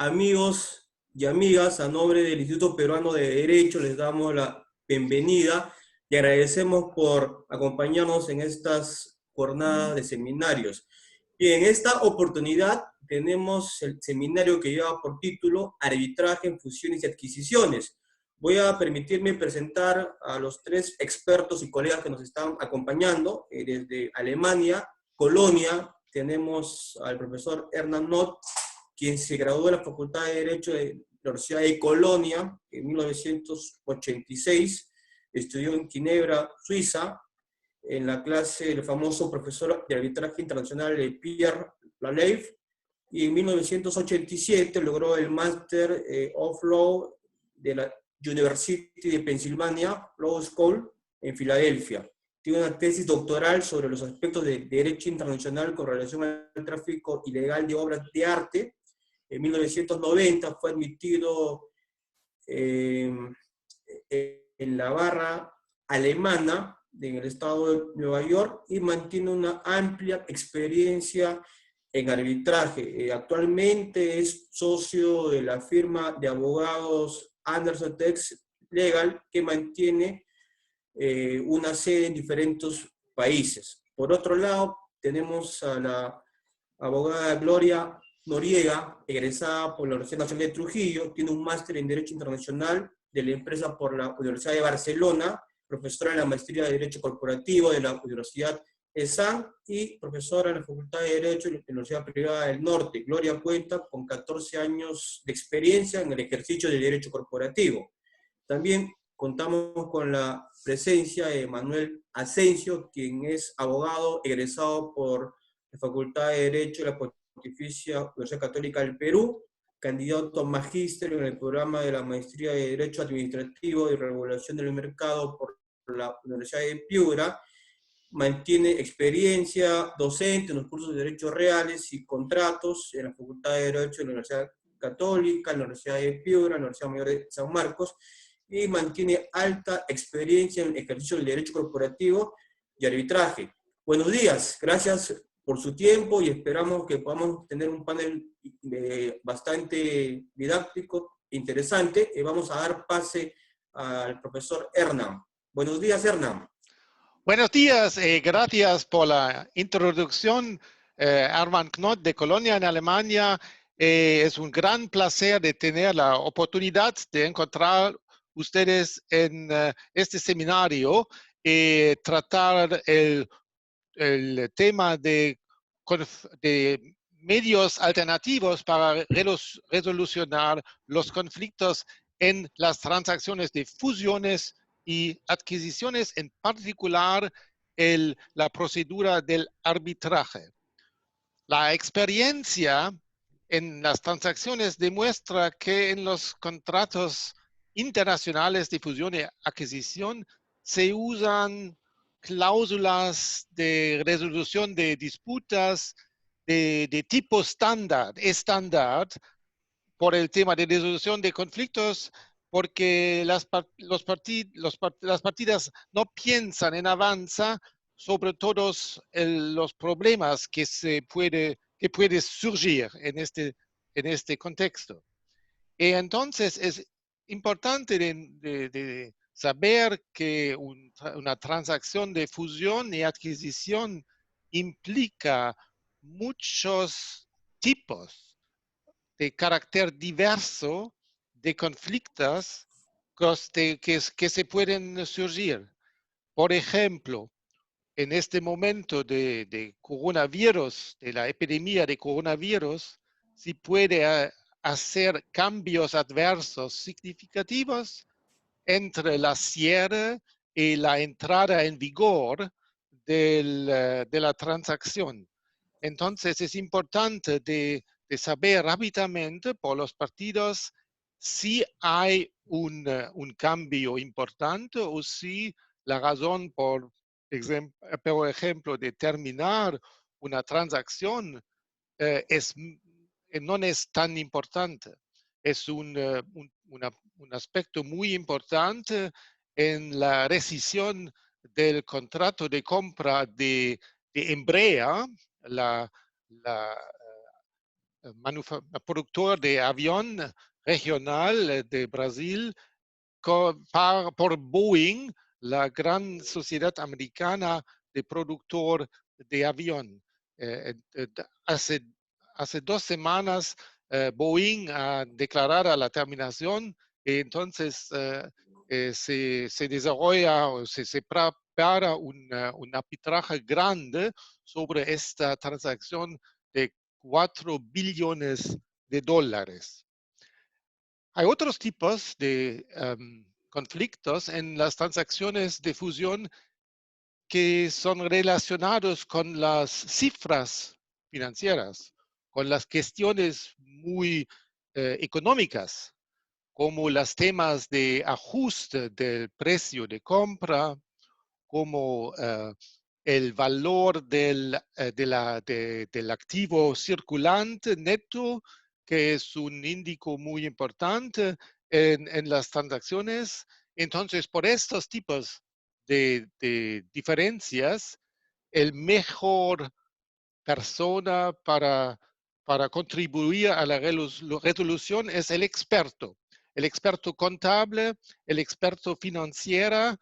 Amigos y amigas, a nombre del Instituto Peruano de Derecho les damos la bienvenida y agradecemos por acompañarnos en estas jornadas de seminarios. Y en esta oportunidad tenemos el seminario que lleva por título Arbitraje en fusiones y adquisiciones. Voy a permitirme presentar a los tres expertos y colegas que nos están acompañando desde Alemania, Colonia. Tenemos al profesor Hernán Not, quien se graduó de la Facultad de Derecho de la Universidad de Colonia en 1986, estudió en Ginebra, Suiza, en la clase del famoso profesor de arbitraje internacional Pierre Laleif, y en 1987 logró el Master of Law de la University de Pennsylvania Law School en Filadelfia. Tiene una tesis doctoral sobre los aspectos de derecho internacional con relación al tráfico ilegal de obras de arte. En 1990 fue admitido en la barra alemana en el estado de Nueva York y mantiene una amplia experiencia en arbitraje. Actualmente es socio de la firma de abogados Anderson Tax Legal, que mantiene una sede en diferentes países. Por otro lado, tenemos a la abogada Gloria Noriega, egresada por la Universidad Nacional de Trujillo, tiene un máster en Derecho Internacional de la empresa por la Universidad de Barcelona, profesora en la Maestría de Derecho Corporativo de la Universidad ESAN y profesora en la Facultad de Derecho de la Universidad Privada del Norte. Gloria cuenta con 14 años de experiencia en el ejercicio del derecho corporativo. También contamos con la presencia de Manuel Asensio, quien es abogado egresado por la Facultad de Derecho de la Pontificia Universidad Católica del Perú, candidato a magíster en el programa de la Maestría de Derecho Administrativo y Regulación del Mercado por la Universidad de Piura. Mantiene experiencia docente en los cursos de Derechos Reales y Contratos en la Facultad de Derecho de la Universidad Católica, en la Universidad de Piura, en la Universidad Mayor de San Marcos, y mantiene alta experiencia en el ejercicio del derecho corporativo y arbitraje. Buenos días, gracias por su tiempo y esperamos que podamos tener un panel bastante didáctico, interesante, y vamos a dar pase al profesor Hernán. Buenos días, Hernán. Buenos días, gracias por la introducción, Hermann Knott de Colonia en Alemania. Es un gran placer de tener la oportunidad de encontrar ustedes en este seminario y tratar el tema de medios alternativos para resolucionar los conflictos en las transacciones de fusiones y adquisiciones, en particular la procedura del arbitraje. La experiencia en las transacciones demuestra que en los contratos internacionales de fusión y adquisición se usan cláusulas de resolución de disputas de tipo estándar por el tema de resolución de conflictos, porque las partidas no piensan en avance sobre todos los problemas que puede surgir en este contexto. Y entonces es importante de saber que una transacción de fusión y adquisición implica muchos tipos de carácter diverso de conflictos que se pueden surgir. Por ejemplo, en este momento de coronavirus, de la epidemia de coronavirus, se puede hacer cambios adversos significativos entre la cierre y la entrada en vigor de la transacción. Entonces es importante de saber rápidamente por los partidos si hay un cambio importante o si la razón, por ejemplo, de terminar una transacción no es tan importante. Es un aspecto muy importante en la rescisión del contrato de compra de Embrea, la productor de avión regional de Brasil por Boeing, la gran sociedad americana de productor de avión. Hace, hace 2 semanas Boeing ha declarado la terminación y entonces se desarrolla o se prepara un arbitraje grande sobre esta transacción de 4 billones de dólares. Hay otros tipos de conflictos en las transacciones de fusión que son relacionados con las cifras financieras, con las cuestiones muy económicas, como los temas de ajuste del precio de compra, como el valor del activo circulante neto, que es un índice muy importante en las transacciones. Entonces, por estos tipos de diferencias, el mejor persona para contribuir a la resolución es el experto contable, el experto financiero.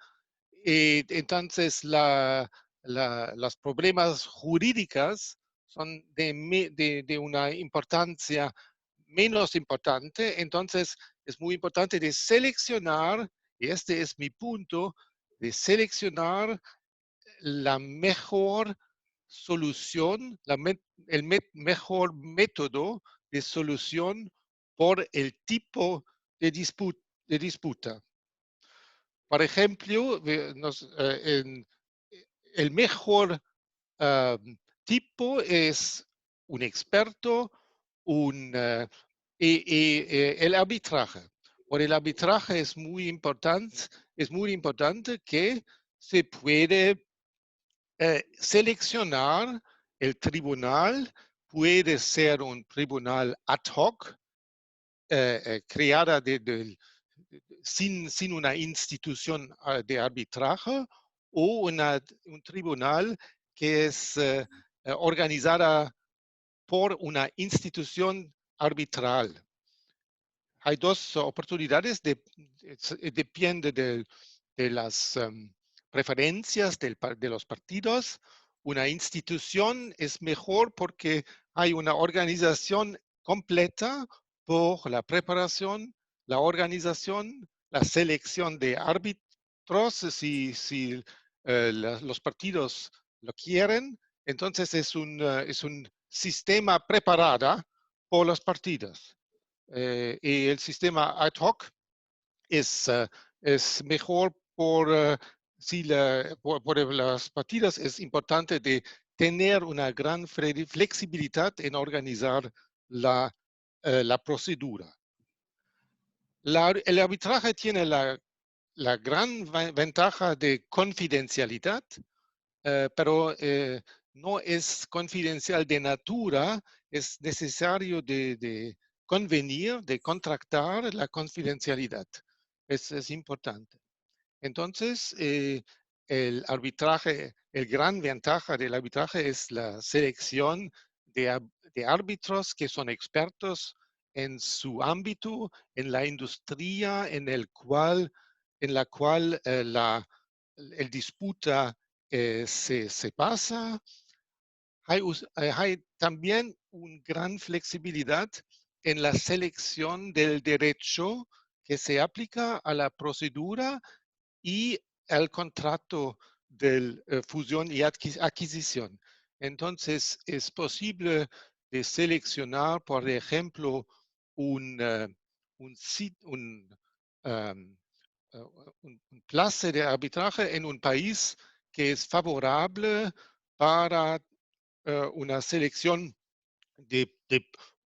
Y entonces los problemas jurídicos son de una importancia menos importante. Entonces es muy importante de seleccionar, y este es mi punto, de seleccionar la mejor solución, mejor método de solución por el tipo de disputa. Por ejemplo, el mejor tipo es un experto, y el arbitraje. Por el arbitraje es muy importante que se puede seleccionar el tribunal, puede ser un tribunal ad hoc, creada sin una institución de arbitraje, o un tribunal que es organizada por una institución arbitral. Hay dos oportunidades, depende de las preferencias de los partidos. Una institución es mejor porque hay una organización completa por la preparación, la organización, la selección de árbitros, si los partidos lo quieren. Entonces es un sistema preparado por los partidos. Y el sistema ad hoc es mejor por las partidas. Es importante de tener una gran flexibilidad en organizar la procedura. El arbitraje tiene la gran ventaja de confidencialidad, pero no es confidencial de natura, es necesario de convenir, de contractar la confidencialidad. Es importante. Entonces, el arbitraje, el gran ventaja del arbitraje es la selección de árbitros que son expertos en su ámbito, en la industria en la cual el disputa se pasa. Hay también una gran flexibilidad en la selección del derecho que se aplica a la procedura y al contrato de fusión y adquisición. Entonces, es posible de seleccionar, por ejemplo, un, un, um, un place de arbitraje en un país que es favorable para una selección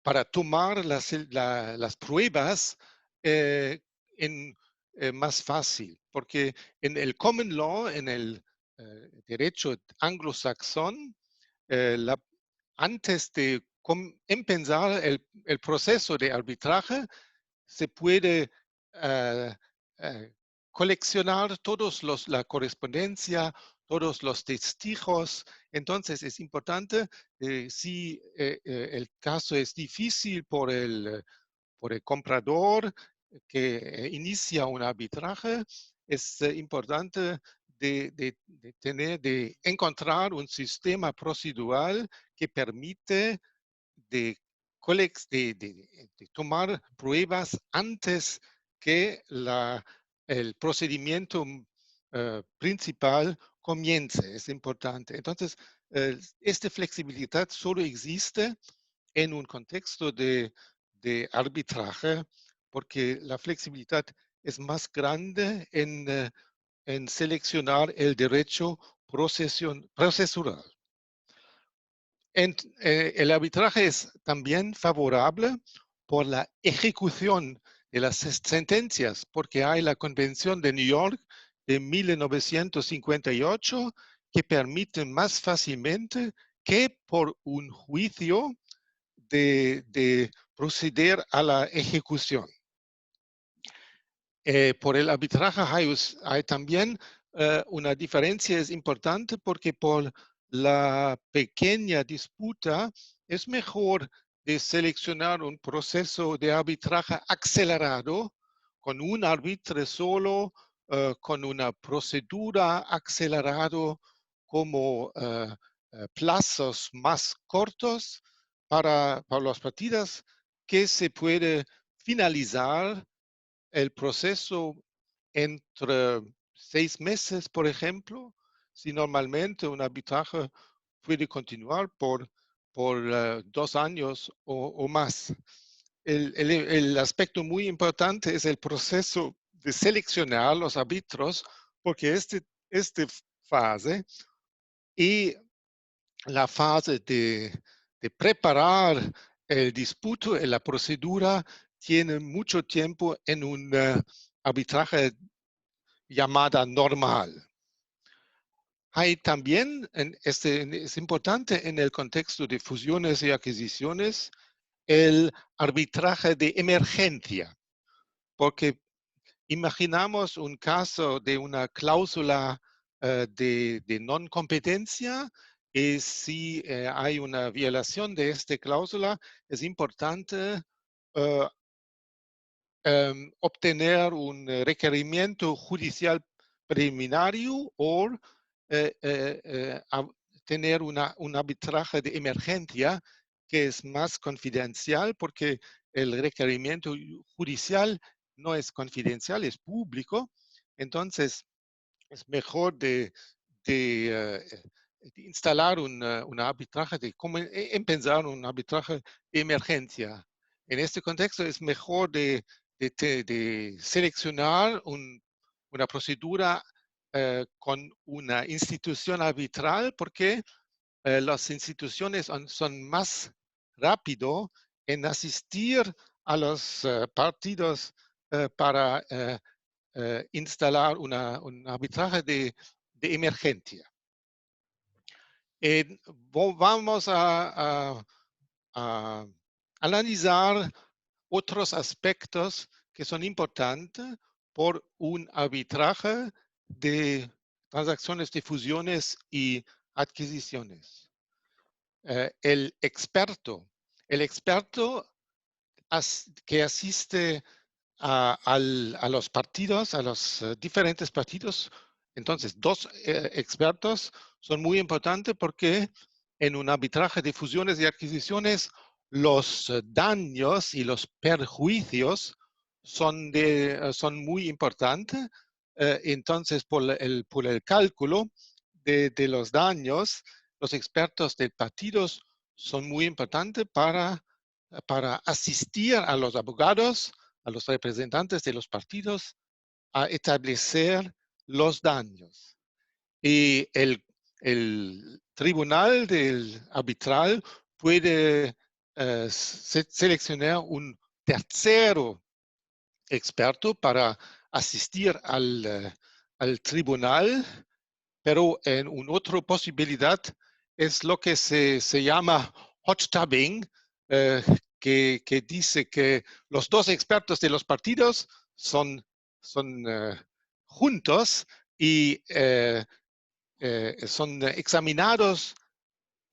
para tomar las pruebas en más fácil, porque en el common law, en el derecho anglosajón, antes de empezar el proceso de arbitraje, se puede coleccionar todos la correspondencia, todos los testigos. Entonces es importante, si el caso es difícil por el comprador que inicia un arbitraje, es importante de encontrar un sistema procedural que permite de, de tomar pruebas antes que el procedimiento principal comience. Es importante. Entonces, esta flexibilidad solo existe en un contexto de arbitraje, porque la flexibilidad es más grande en seleccionar el derecho procesual. El arbitraje es también favorable por la ejecución de las sentencias, porque hay la Convención de New York de 1958 que permite más fácilmente que por un juicio de proceder a la ejecución. Por el arbitraje hay también una diferencia, es importante porque por la pequeña disputa es mejor de seleccionar un proceso de arbitraje acelerado con un árbitro solo, con una procedura acelerada como plazos más cortos para las partidas que se puede finalizar el proceso entre 6 meses, por ejemplo, si normalmente un arbitraje puede continuar por 2 años o más. El aspecto muy importante es el proceso de seleccionar los árbitros, porque esta fase y la fase de preparar el disputo y la procedura tiene mucho tiempo en un arbitraje llamada normal. Hay también, es importante en el contexto de fusiones y adquisiciones, el arbitraje de emergencia, porque imaginamos un caso de una cláusula de non competencia y si hay una violación de esta cláusula, es importante obtener un requerimiento judicial preliminario o tener un arbitraje de emergencia que es más confidencial porque el requerimiento judicial no es confidencial, es público. Entonces, es mejor de instalar un arbitraje, de empezar un arbitraje de emergencia. En este contexto es mejor de seleccionar una procedura con una institución arbitral porque las instituciones son más rápido en asistir a los partidos para instalar un arbitraje de emergencia. Vamos a analizar otros aspectos que son importantes por un arbitraje de transacciones de fusiones y adquisiciones. El experto que asiste a los partidos, a los diferentes partidos. Entonces, 2 expertos son muy importantes porque en un arbitraje de fusiones y adquisiciones, los daños y los perjuicios son muy importantes. Entonces, por el cálculo de los daños, los expertos de partidos son muy importantes para asistir a los abogados, a los representantes de los partidos, a establecer los daños. Y el tribunal del arbitral puede seleccionar un tercero experto para asistir al tribunal, pero en una otra posibilidad es lo que se llama hot tubbing, que dice que los 2 expertos de los partidos son juntos y son examinados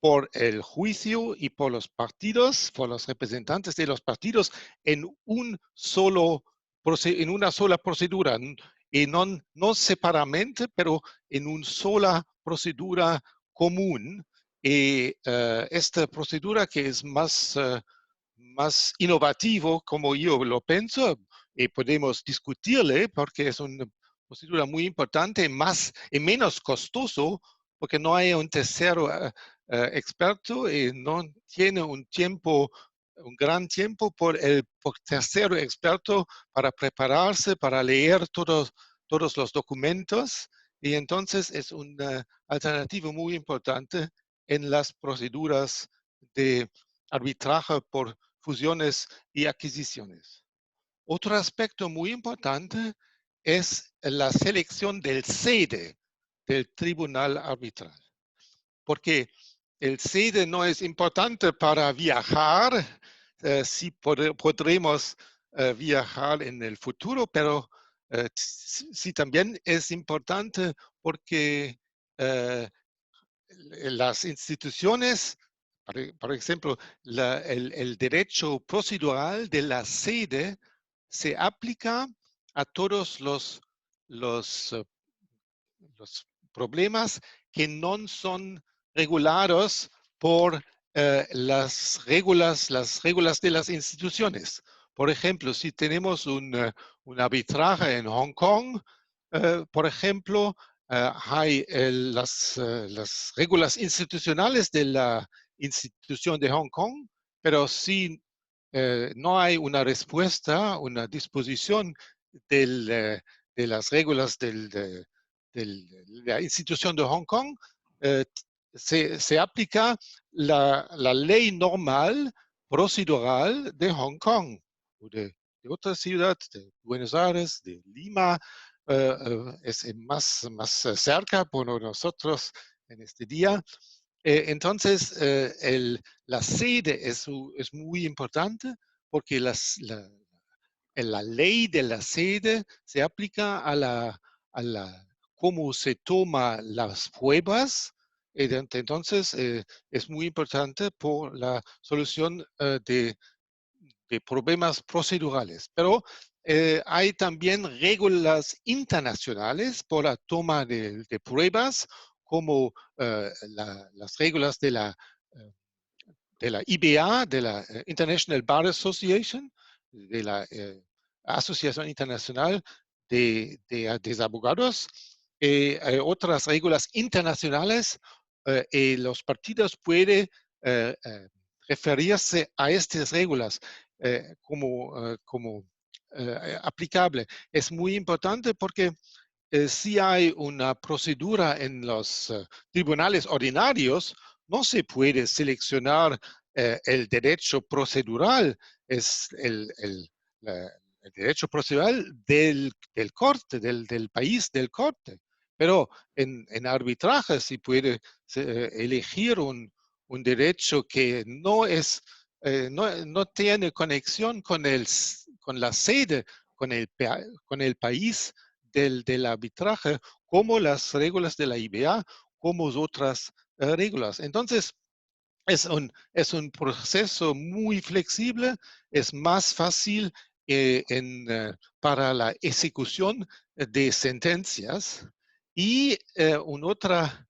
por el juicio y por los partidos, por los representantes de los partidos, en en una sola procedura, y no separadamente, pero en una sola procedura común. Y esta procedura que es más innovativo, como yo lo pienso, y podemos discutirle porque es una procedura muy importante y menos costoso, porque no hay un tercero experto y no tiene un gran tiempo por tercero experto para prepararse, para leer todos los documentos. Y entonces es una alternativa muy importante en las proceduras de arbitraje por fusiones y adquisiciones. Otro aspecto muy importante es la selección del sede del tribunal arbitral, porque el sede no es importante para viajar, sí podremos viajar en el futuro, pero sí también es importante porque las instituciones, por ejemplo, el derecho procedural de la sede se aplica a todos los, eh, los problemas que no son regulados por las reglas de las instituciones. Por ejemplo, si tenemos un arbitraje en Hong Kong, por ejemplo, hay las reglas institucionales de la institución de Hong Kong, pero si no hay una respuesta, una disposición de las reglas de la institución de Hong Kong, eh, se aplica la ley normal procedural de Hong Kong o de otra ciudad, de Buenos Aires, de Lima, es más cerca por nosotros en este día. Entonces, la sede es muy importante porque la ley de la sede se aplica a cómo se toman las pruebas. Entonces, es muy importante por la solución de problemas procedurales. Pero hay también reglas internacionales por la toma de pruebas, como las reglas de la IBA, de la International Bar Association, de la Asociación Internacional de Abogados, hay otras reglas internacionales, los partidos pueden referirse a estas reglas como aplicable. Es muy importante porque si hay una procedura en los tribunales ordinarios, no se puede seleccionar el derecho procedural, es el derecho procedural del corte, del país del corte. Pero en arbitraje se puede elegir un derecho que no tiene conexión con la sede, con el país del arbitraje, como las reglas de la IBA, como otras reglas. Entonces, es un proceso muy flexible, es más fácil para la ejecución de sentencias. Y una otra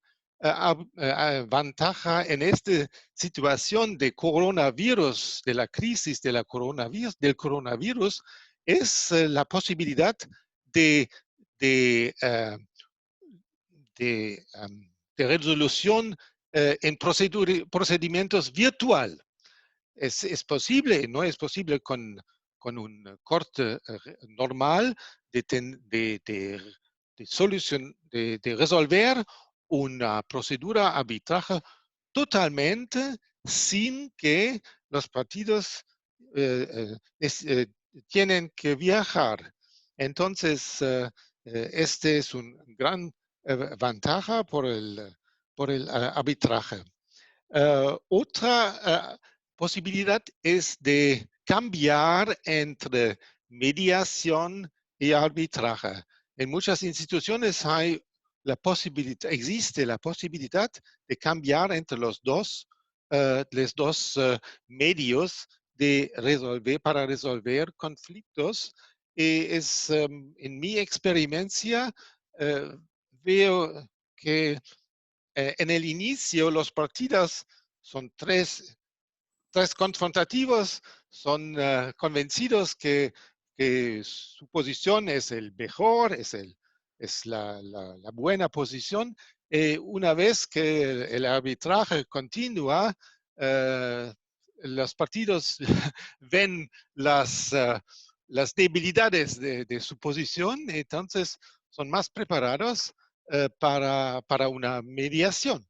ventaja en esta situación de coronavirus, de la crisis del coronavirus, es la posibilidad de, de, uh, de resolución en procedimientos virtual. Es posible, no es posible con un corte normal de resolver una procedura arbitraje totalmente sin que los partidos tienen que viajar. Entonces, este es un gran ventaja por el arbitraje. Otra posibilidad es de cambiar entre mediación y arbitraje. En muchas instituciones hay existe la posibilidad de cambiar entre los dos medios para resolver conflictos. En mi experiencia, veo que en el inicio los partidos son tres confrontativos, son convencidos que su posición es el mejor, es la buena posición. Una vez que el arbitraje continúa, los partidos ven las debilidades de su posición, entonces son más preparados para una mediación.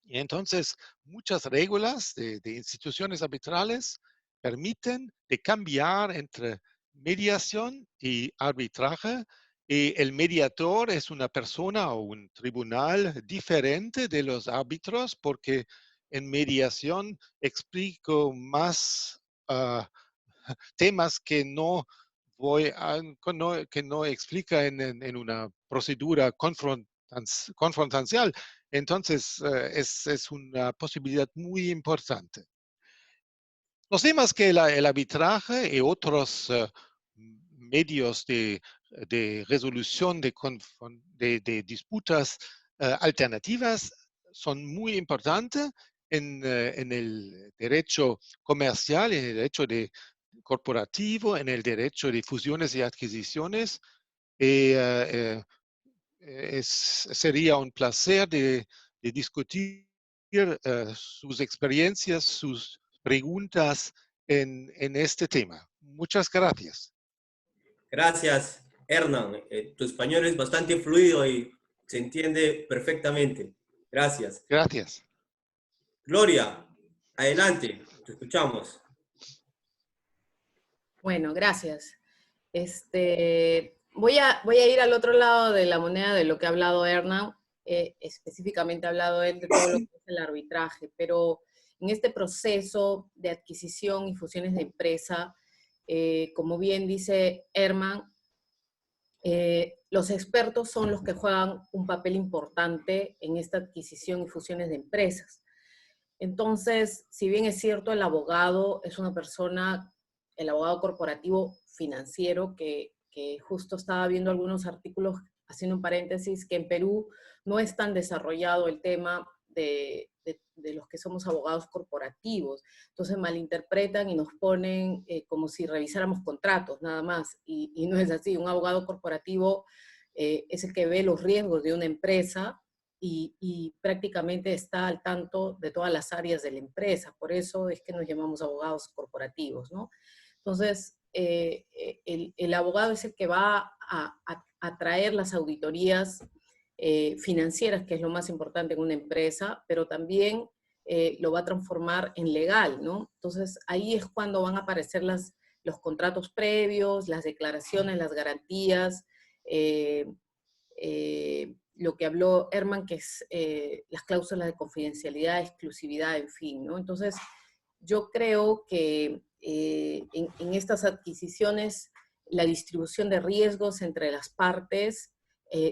Y entonces, muchas reglas de instituciones arbitrales permiten de cambiar entre mediación y arbitraje. Y el mediador es una persona o un tribunal diferente de los árbitros, porque en mediación explico más temas que que no explica en una procedura confrontancial. Entonces, es una posibilidad muy importante. Los temas que el arbitraje y otros medios de resolución de disputas alternativas son muy importantes en el derecho comercial, en el derecho corporativo, en el derecho de fusiones y adquisiciones. Sería un placer de discutir sus experiencias, sus preguntas en este tema. Muchas gracias. Gracias, Hernán. Tu español es bastante fluido y se entiende perfectamente. Gracias. Gracias. Gloria, adelante, te escuchamos. Bueno, gracias. Voy a ir al otro lado de la moneda de lo que ha hablado Hernán. Específicamente ha hablado él de todo lo que es el arbitraje, pero en este proceso de adquisición y fusiones de empresa, como bien dice Hernán, los expertos son los que juegan un papel importante en esta adquisición y fusiones de empresas. Entonces, si bien es cierto, el abogado es una persona, el abogado corporativo financiero, que justo estaba viendo algunos artículos, haciendo un paréntesis, que en Perú no es tan desarrollado el tema de los que somos abogados corporativos. Entonces malinterpretan y nos ponen como si revisáramos contratos, nada más. Y no es así. Un abogado corporativo es el que ve los riesgos de una empresa y prácticamente está al tanto de todas las áreas de la empresa. Por eso es que nos llamamos abogados corporativos, ¿no? Entonces, el abogado es el que va a traer las auditorías financieras, que es lo más importante en una empresa, pero también lo va a transformar en legal, ¿no? Entonces, ahí es cuando van a aparecer los contratos previos, las declaraciones, las garantías, lo que habló Herman, que es las cláusulas de confidencialidad, exclusividad, en fin, ¿no? Entonces, yo creo que en estas adquisiciones la distribución de riesgos entre las partes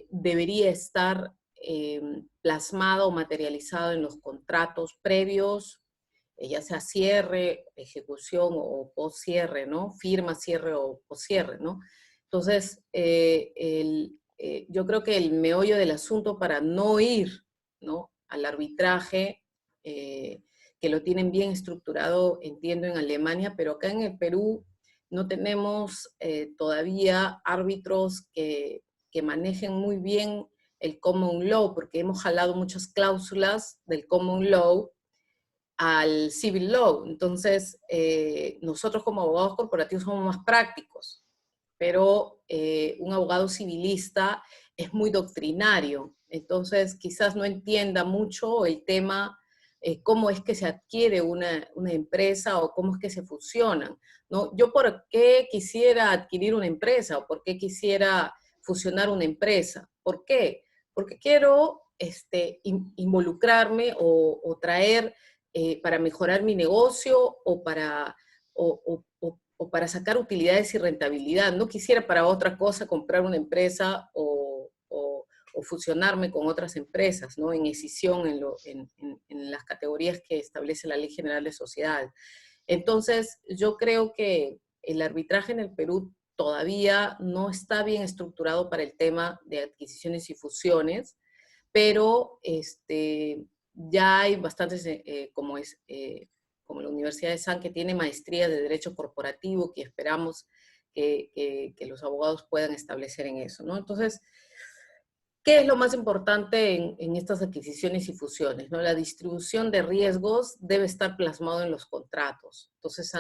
debería estar plasmado o materializado en los contratos previos, ya sea cierre, ejecución o post-cierre, ¿no? Firma, cierre o post-cierre, ¿no? Entonces, yo creo que el meollo del asunto para no ir, ¿no?, al arbitraje, que lo tienen bien estructurado, entiendo, en Alemania, pero acá en el Perú no tenemos todavía árbitros que manejen muy bien el common law, porque hemos jalado muchas cláusulas del common law al civil law. Entonces, nosotros como abogados corporativos somos más prácticos, pero un abogado civilista es muy doctrinario, entonces quizás no entienda mucho el tema, cómo es que se adquiere una empresa o cómo es que se fusionan, ¿no? Yo, ¿por qué quisiera adquirir una empresa o por qué quisiera fusionar una empresa? ¿Por qué? Porque quiero involucrarme o traer para mejorar mi negocio o para, o para sacar utilidades y rentabilidad. No quisiera para otra cosa comprar una empresa o o fusionarme con otras empresas, ¿no? En escisión, en las categorías que establece la Ley General de Sociedades. Entonces, yo creo que el arbitraje en el Perú todavía no está bien estructurado para el tema de adquisiciones y fusiones, pero ya hay bastantes, como la Universidad de San, que tiene maestría de Derecho Corporativo, que esperamos que los abogados puedan establecer en eso, ¿no? Entonces, ¿qué es lo más importante en estas adquisiciones y fusiones, ¿no? La distribución de riesgos debe estar plasmado en los contratos. Entonces,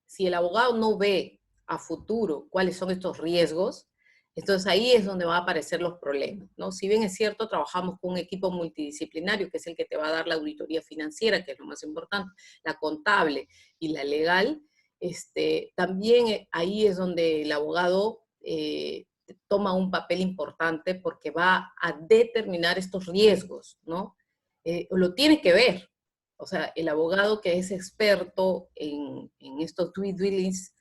si el abogado no ve a futuro cuáles son estos riesgos, entonces ahí es donde van a aparecer los problemas, ¿no? Si bien es cierto, trabajamos con un equipo multidisciplinario, que es el que te va a dar la auditoría financiera, que es lo más importante, la contable y la legal, también ahí es donde el abogado toma un papel importante porque va a determinar estos riesgos, ¿no? Lo tiene que ver. O sea, el abogado que es experto en estos due diligence,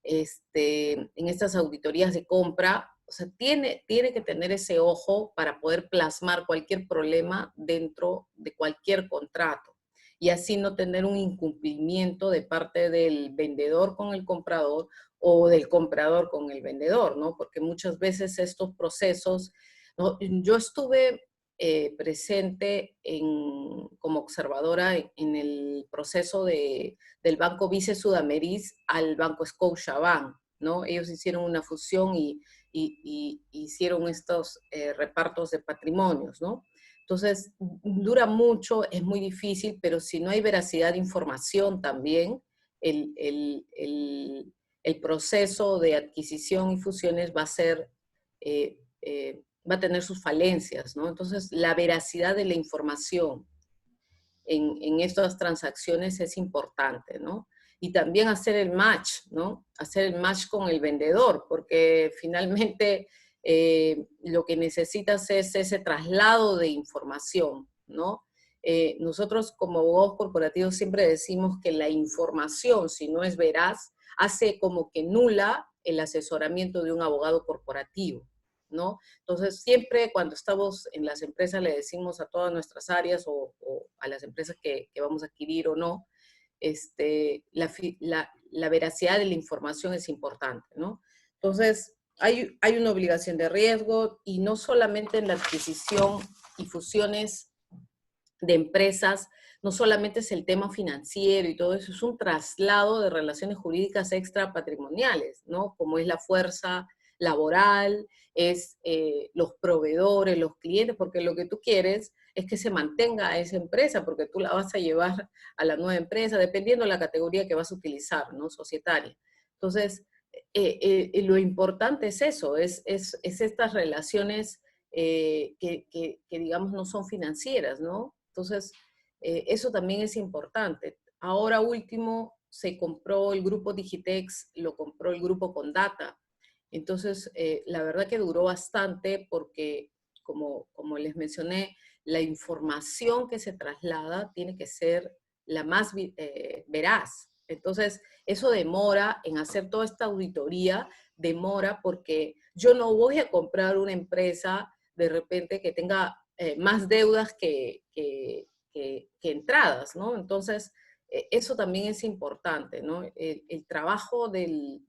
en estas auditorías de compra, o sea, tiene que tener ese ojo para poder plasmar cualquier problema dentro de cualquier contrato y así no tener un incumplimiento de parte del vendedor con el comprador o del comprador con el vendedor, ¿no? Porque muchas veces estos procesos, ¿no? Yo estuve presente como observadora en el proceso del Banco Vice Sudamericana al Banco Scotiabank, ¿no? Ellos hicieron una fusión y hicieron estos repartos de patrimonios, ¿no? Entonces, dura mucho, es muy difícil, pero si no hay veracidad de información también, el proceso de adquisición y fusiones va a ser, va a tener sus falencias, ¿no? Entonces, la veracidad de la información en estas transacciones es importante, ¿no? Y también hacer el match, ¿no? Hacer el match con el vendedor, porque finalmente lo que necesitas es ese traslado de información, ¿no? Nosotros como abogados corporativos siempre decimos que la información, si no es veraz, hace como que nula el asesoramiento de un abogado corporativo, ¿no? Entonces, siempre cuando estamos en las empresas le decimos a todas nuestras áreas o a las empresas que vamos a adquirir o no, la veracidad de la información es importante, ¿no? Entonces, hay una obligación de riesgo y no solamente en la adquisición y fusiones de empresas, no solamente es el tema financiero y todo eso, es un traslado de relaciones jurídicas extrapatrimoniales, ¿no? Como es la fuerza laboral, es los proveedores, los clientes, porque lo que tú quieres es que se mantenga esa empresa, porque tú la vas a llevar a la nueva empresa, dependiendo de la categoría que vas a utilizar, ¿no? Societaria. Entonces, lo importante es eso, es estas relaciones que digamos no son financieras, ¿no? Entonces, eso también es importante. Ahora último, se compró el grupo Digitex, lo compró el grupo Condata. Entonces, la verdad que duró bastante porque, como les mencioné, la información que se traslada tiene que ser la más veraz. Entonces, eso demora en hacer toda esta auditoría, demora porque yo no voy a comprar una empresa de repente que tenga más deudas que entradas, ¿no? Entonces, eso también es importante, ¿no? El trabajo de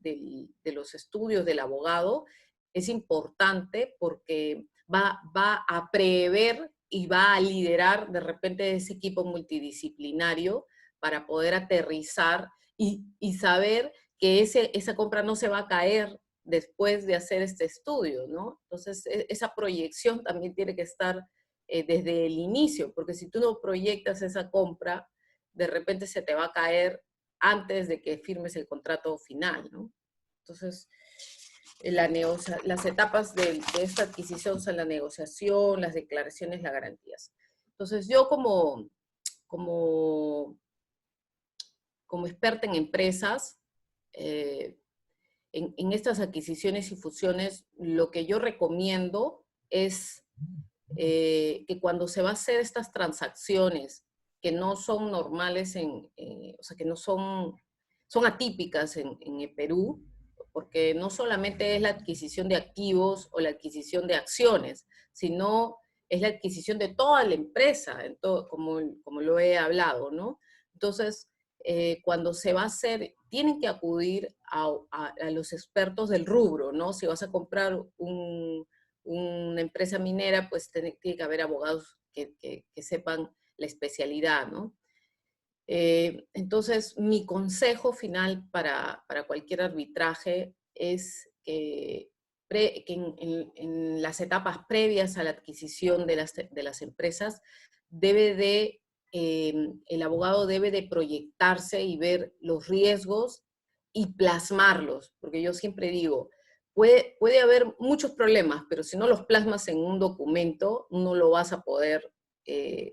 los estudios del abogado es importante porque va a prever y va a liderar de repente ese equipo multidisciplinario para poder aterrizar y saber que esa compra no se va a caer después de hacer este estudio, ¿no? Entonces, esa proyección también tiene que estar desde el inicio, porque si tú no proyectas esa compra, de repente se te va a caer antes de que firmes el contrato final, ¿no? Entonces, las etapas de esta adquisición son la negociación, las declaraciones, las garantías. Entonces, yo como experta en empresas, en estas adquisiciones y fusiones, lo que yo recomiendo es que cuando se va a hacer estas transacciones que no son normales, o sea, que no son atípicas en el Perú, porque no solamente es la adquisición de activos o la adquisición de acciones, sino es la adquisición de toda la empresa, en todo, como lo he hablado, ¿no? Entonces, cuando se va a hacer, tienen que acudir a los expertos del rubro, ¿no? Si vas a comprar una empresa minera, pues tiene que haber abogados que sepan la especialidad, ¿no? Entonces, mi consejo final para cualquier arbitraje es que en las etapas previas a la adquisición de las empresas, el abogado debe de proyectarse y ver los riesgos y plasmarlos, porque yo siempre digo, puede haber muchos problemas, pero si no los plasmas en un documento, no lo vas a poder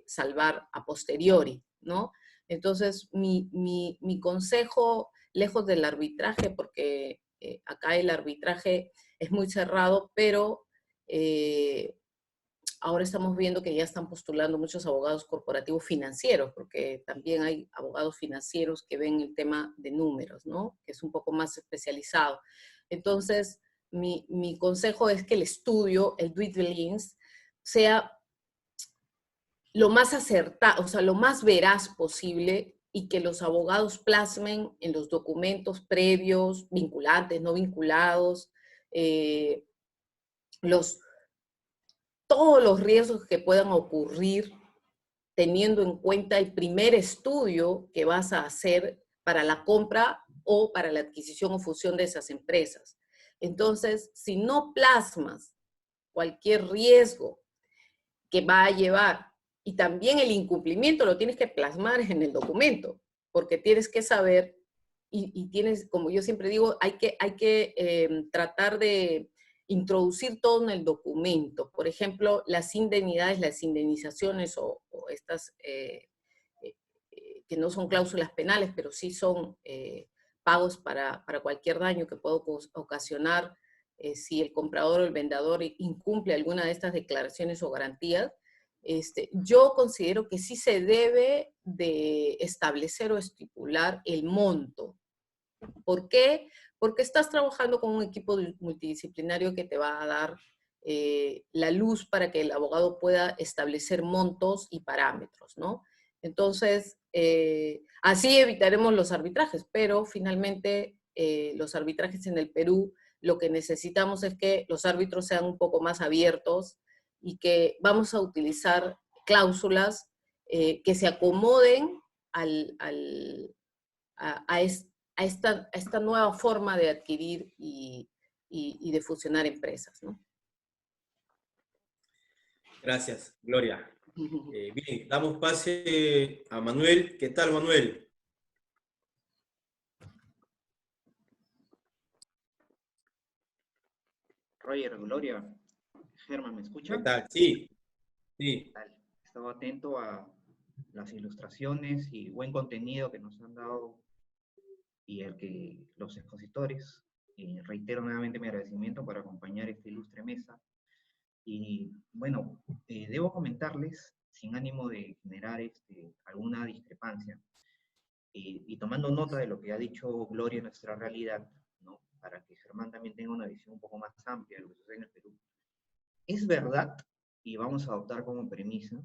salvar a posteriori, ¿no? Entonces, mi consejo, lejos del arbitraje, porque acá el arbitraje es muy cerrado, pero ahora estamos viendo que ya están postulando muchos abogados corporativos financieros, porque también hay abogados financieros que ven el tema de números, ¿no? Que es un poco más especializado. Entonces, mi consejo es que el estudio, el due diligence, sea lo más acertado, o sea, lo más veraz posible y que los abogados plasmen en los documentos previos, vinculantes, no vinculados, eh, todos los riesgos que puedan ocurrir teniendo en cuenta el primer estudio que vas a hacer para la compra o para la adquisición o fusión de esas empresas. Entonces, si no plasmas cualquier riesgo que va a llevar, y también el incumplimiento lo tienes que plasmar en el documento, porque tienes que saber, y tienes, como yo siempre digo, hay que tratar de introducir todo en el documento. Por ejemplo, las indemnidades, las indemnizaciones o estas que no son cláusulas penales, pero sí son pagos para cualquier daño que pueda ocasionar si el comprador o el vendedor incumple alguna de estas declaraciones o garantías. Yo considero que sí se debe de establecer o estipular el monto. ¿Por qué? Porque estás trabajando con un equipo multidisciplinario que te va a dar la luz para que el abogado pueda establecer montos y parámetros, ¿no? Entonces, así evitaremos los arbitrajes, pero finalmente los arbitrajes en el Perú, lo que necesitamos es que los árbitros sean un poco más abiertos y que vamos a utilizar cláusulas que se acomoden a esta nueva forma de adquirir y de fusionar empresas, ¿no? Gracias, Gloria. Bien, damos pase a Manuel. ¿Qué tal, Manuel? Roger, Gloria, Germán, ¿me escucha? ¿Qué tal? Sí, sí. Estaba atento a las ilustraciones y buen contenido que nos han dado y el que los expositores. Reitero nuevamente mi agradecimiento por acompañar esta ilustre mesa. Y bueno, debo comentarles, sin ánimo de generar alguna discrepancia, y tomando nota de lo que ha dicho Gloria en nuestra realidad, ¿no? Para que Germán también tenga una visión un poco más amplia de lo que sucede en el Perú. Es verdad, y vamos a adoptar como premisa,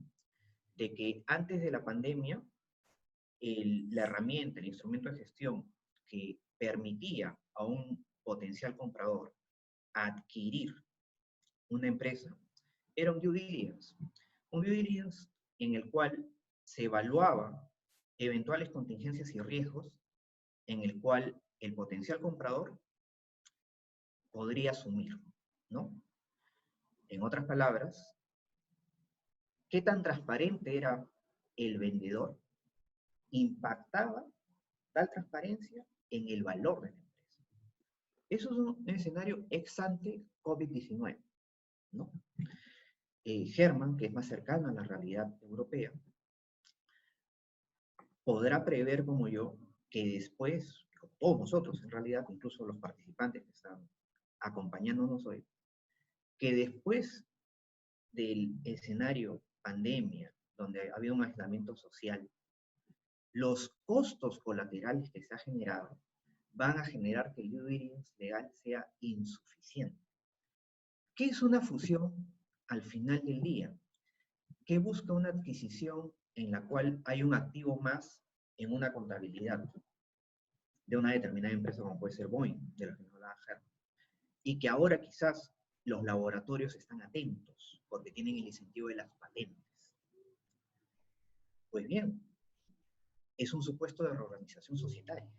de que antes de la pandemia, la herramienta, el instrumento de gestión que permitía a un potencial comprador adquirir una empresa era un due diligence. Un due diligence en el cual se evaluaba eventuales contingencias y riesgos en el cual el potencial comprador podría asumir, ¿no? En otras palabras, ¿qué tan transparente era el vendedor? Impactaba tal transparencia en el valor de la empresa. Eso es un escenario ex ante COVID-19, ¿no? Germán, que es más cercano a la realidad europea, podrá prever como yo que después, como todos nosotros en realidad, incluso los participantes que están acompañándonos hoy, que después del escenario pandemia, donde ha habido un aislamiento social, los costos colaterales que se ha generado van a generar que el due diligence legal sea insuficiente. ¿Qué es una fusión al final del día? ¿Qué busca una adquisición en la cual hay un activo más en una contabilidad de una determinada empresa, como puede ser Boeing, de la que nos hablaba Germán? Y que ahora quizás los laboratorios están atentos porque tienen el incentivo de las patentes. Pues bien, es un supuesto de reorganización societaria.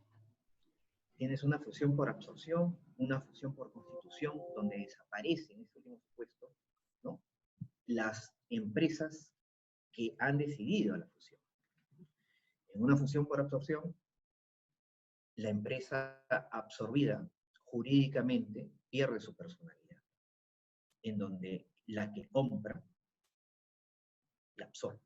Tienes una fusión por absorción, una fusión por constitución, donde desaparecen, en este último supuesto, ¿no?, las empresas que han decidido la fusión. En una fusión por absorción, la empresa absorbida jurídicamente pierde su personalidad, en donde la que compra la absorbe.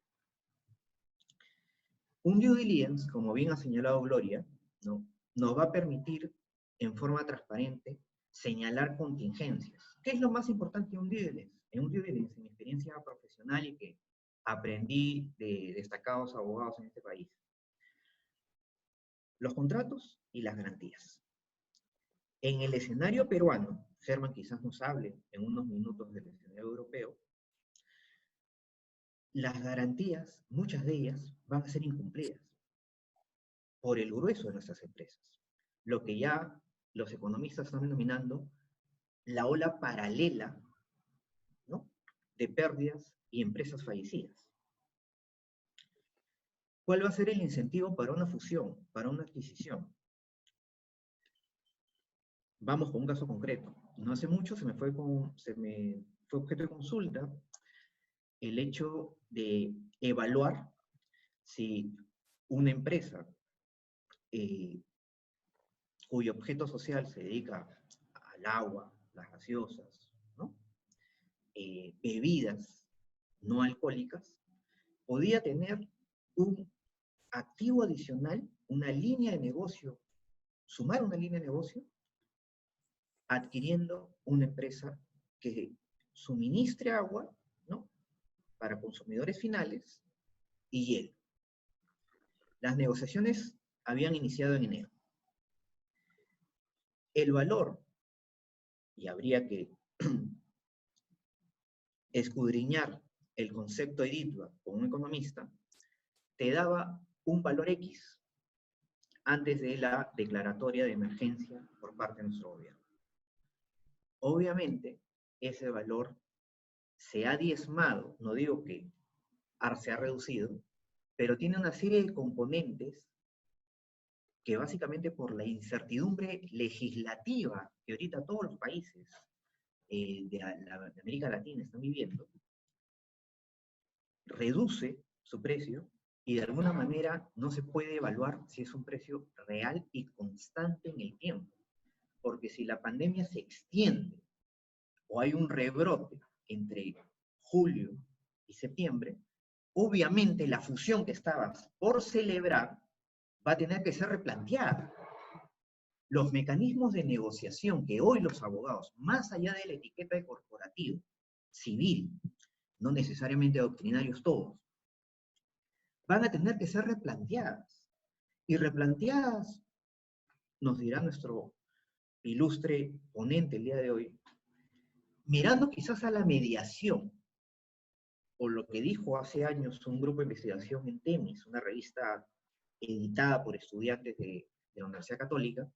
Un due diligence, como bien ha señalado Gloria, ¿no?, nos va a permitir en forma transparente señalar contingencias. ¿Qué es lo más importante de un due diligence? En un due diligence, en mi experiencia profesional y que aprendí de destacados abogados en este país, los contratos y las garantías. En el escenario peruano, Germán quizás nos hable en unos minutos del escenario europeo, las garantías, muchas de ellas, van a ser incumplidas por el grueso de nuestras empresas. Lo que ya los economistas están denominando la ola paralela, ¿no?, de pérdidas y empresas fallecidas. ¿Cuál va a ser el incentivo para una fusión, para una adquisición? Vamos con un caso concreto. No hace mucho se me fue objeto de consulta el hecho de evaluar si una empresa cuyo objeto social se dedica al agua, las gaseosas, ¿no?, bebidas no alcohólicas, podía tener un activo adicional, una línea de negocio, sumar una línea de negocio, adquiriendo una empresa que suministre agua, ¿no?, para consumidores finales y hielo. Las negociaciones habían iniciado en enero. El valor, y habría que escudriñar el concepto de IDITBA con un economista, te daba un valor X antes de la declaratoria de emergencia por parte de nuestro gobierno. Obviamente, ese valor se ha diezmado, no digo que se ha reducido, pero tiene una serie de componentes que básicamente por la incertidumbre legislativa que ahorita todos los países de América Latina están viviendo, reduce su precio y de alguna manera no se puede evaluar si es un precio real y constante en el tiempo. Porque si la pandemia se extiende o hay un rebrote entre julio y septiembre, obviamente la fusión que estabas por celebrar va a tener que ser replanteada. Los mecanismos de negociación que hoy los abogados, más allá de la etiqueta de corporativo, civil, no necesariamente doctrinarios todos, van a tener que ser replanteadas. Y replanteadas, nos dirá nuestro ilustre ponente el día de hoy, mirando quizás a la mediación, o lo que dijo hace años un grupo de investigación en Temis, una revista editada por estudiantes de la Universidad Católica,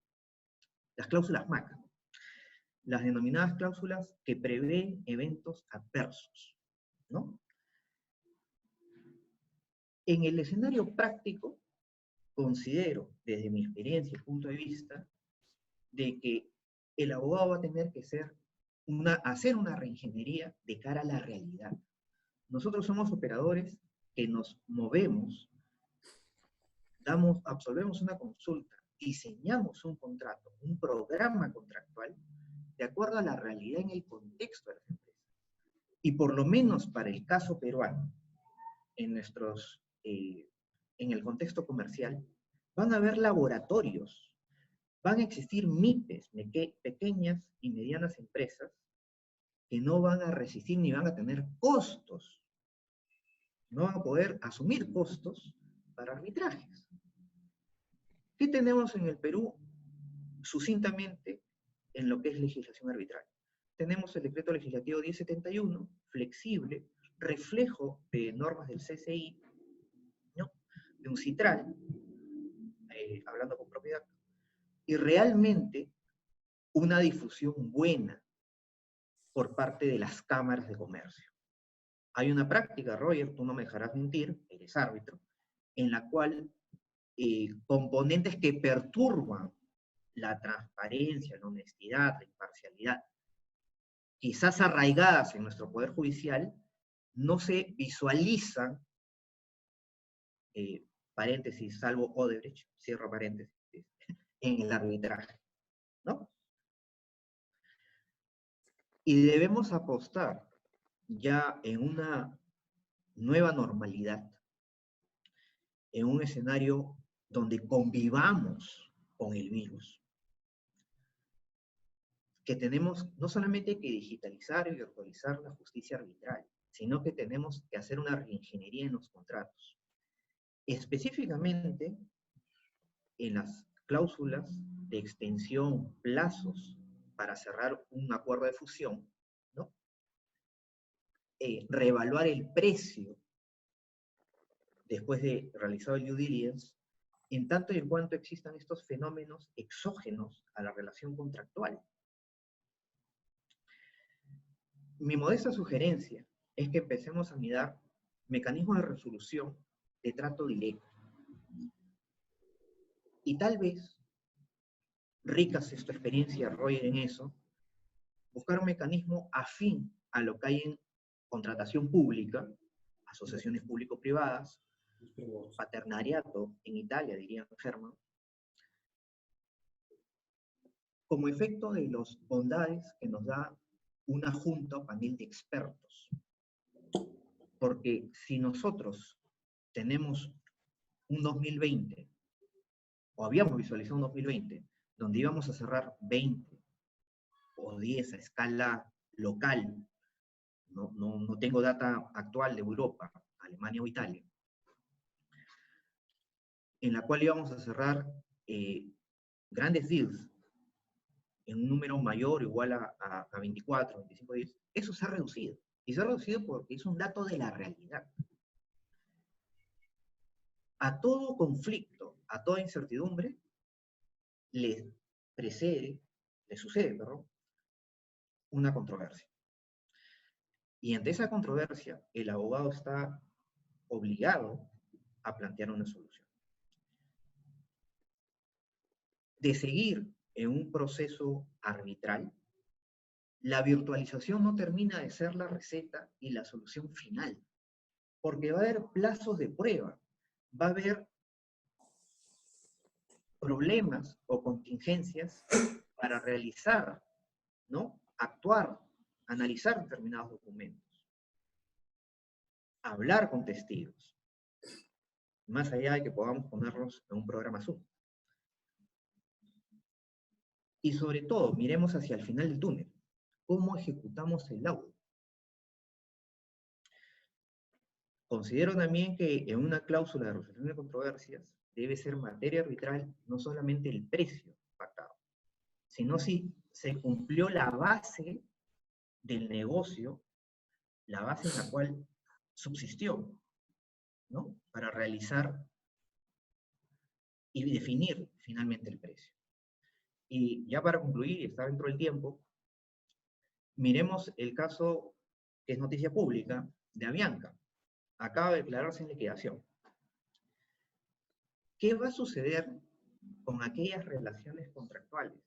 las cláusulas MAC, las denominadas cláusulas que prevén eventos adversos, ¿no? En el escenario práctico, considero, desde mi experiencia y punto de vista, de que el abogado va a tener que hacer una reingeniería de cara a la realidad. Nosotros somos operadores que nos movemos, absolvemos una consulta, diseñamos un contrato, un programa contractual, de acuerdo a la realidad en el contexto de las empresas. Y por lo menos para el caso peruano, en el contexto comercial, van a haber laboratorios, van a existir MIPES, pequeñas y medianas empresas, que no van a resistir ni van a tener costos, no van a poder asumir costos para arbitrajes. ¿Qué tenemos en el Perú? sucintamente en lo que es legislación arbitral. Tenemos el decreto legislativo 1071, flexible, reflejo de normas del CCI, ¿no? De un citral, hablando con propiedad, y realmente una difusión buena por parte de las cámaras de comercio. Hay una práctica, Roger, tú no me dejarás mentir, eres árbitro, en la cual componentes que perturban la transparencia, la honestidad, la imparcialidad, quizás arraigadas en nuestro Poder Judicial, no se visualizan, paréntesis, salvo Odebrecht, cierro paréntesis, en el arbitraje, ¿no? Y debemos apostar ya en una nueva normalidad, en un escenario donde convivamos con el virus, que tenemos no solamente que digitalizar y virtualizar la justicia arbitral, sino que tenemos que hacer una reingeniería en los contratos. Específicamente en las cláusulas de extensión, plazos para cerrar un acuerdo de fusión, ¿no? Reevaluar el precio después de realizado el due diligence, en tanto y en cuanto existan estos fenómenos exógenos a la relación contractual. Mi modesta sugerencia es que empecemos a mirar mecanismos de resolución de trato directo. Y tal vez, rica es tu experiencia, Roger, en eso, buscar un mecanismo afín a lo que hay en contratación pública, asociaciones público-privadas, paternariato en Italia, diría Germán, como efecto de las bondades que nos da una junta o panel de expertos. Porque si nosotros tenemos un 2020, o habíamos visualizado un 2020, donde íbamos a cerrar 20 o 10 a escala local, no tengo data actual de Europa, Alemania o Italia, en la cual íbamos a cerrar grandes deals en un número mayor o igual a 24, 25 deals, eso se ha reducido. Y se ha reducido porque es un dato de la realidad. A todo conflicto, a toda incertidumbre, le sucede, una controversia. Y ante esa controversia, el abogado está obligado a plantear una solución. De seguir en un proceso arbitral, la virtualización no termina de ser la receta y la solución final, porque va a haber plazos de prueba, va a haber problemas o contingencias para realizar, ¿no? Actuar, analizar determinados documentos, hablar con testigos, más allá de que podamos ponerlos en un programa Zoom. Y sobre todo, miremos hacia el final del túnel. ¿Cómo ejecutamos el laudo? Considero también que en una cláusula de resolución de controversias debe ser materia arbitral no solamente el precio pactado, sino si se cumplió la base del negocio, la base en la cual subsistió, ¿no? Para realizar y definir finalmente el precio. Y ya para concluir, y estar dentro del tiempo, miremos el caso que es noticia pública de Avianca. Acaba de declararse en liquidación. ¿Qué va a suceder con aquellas relaciones contractuales?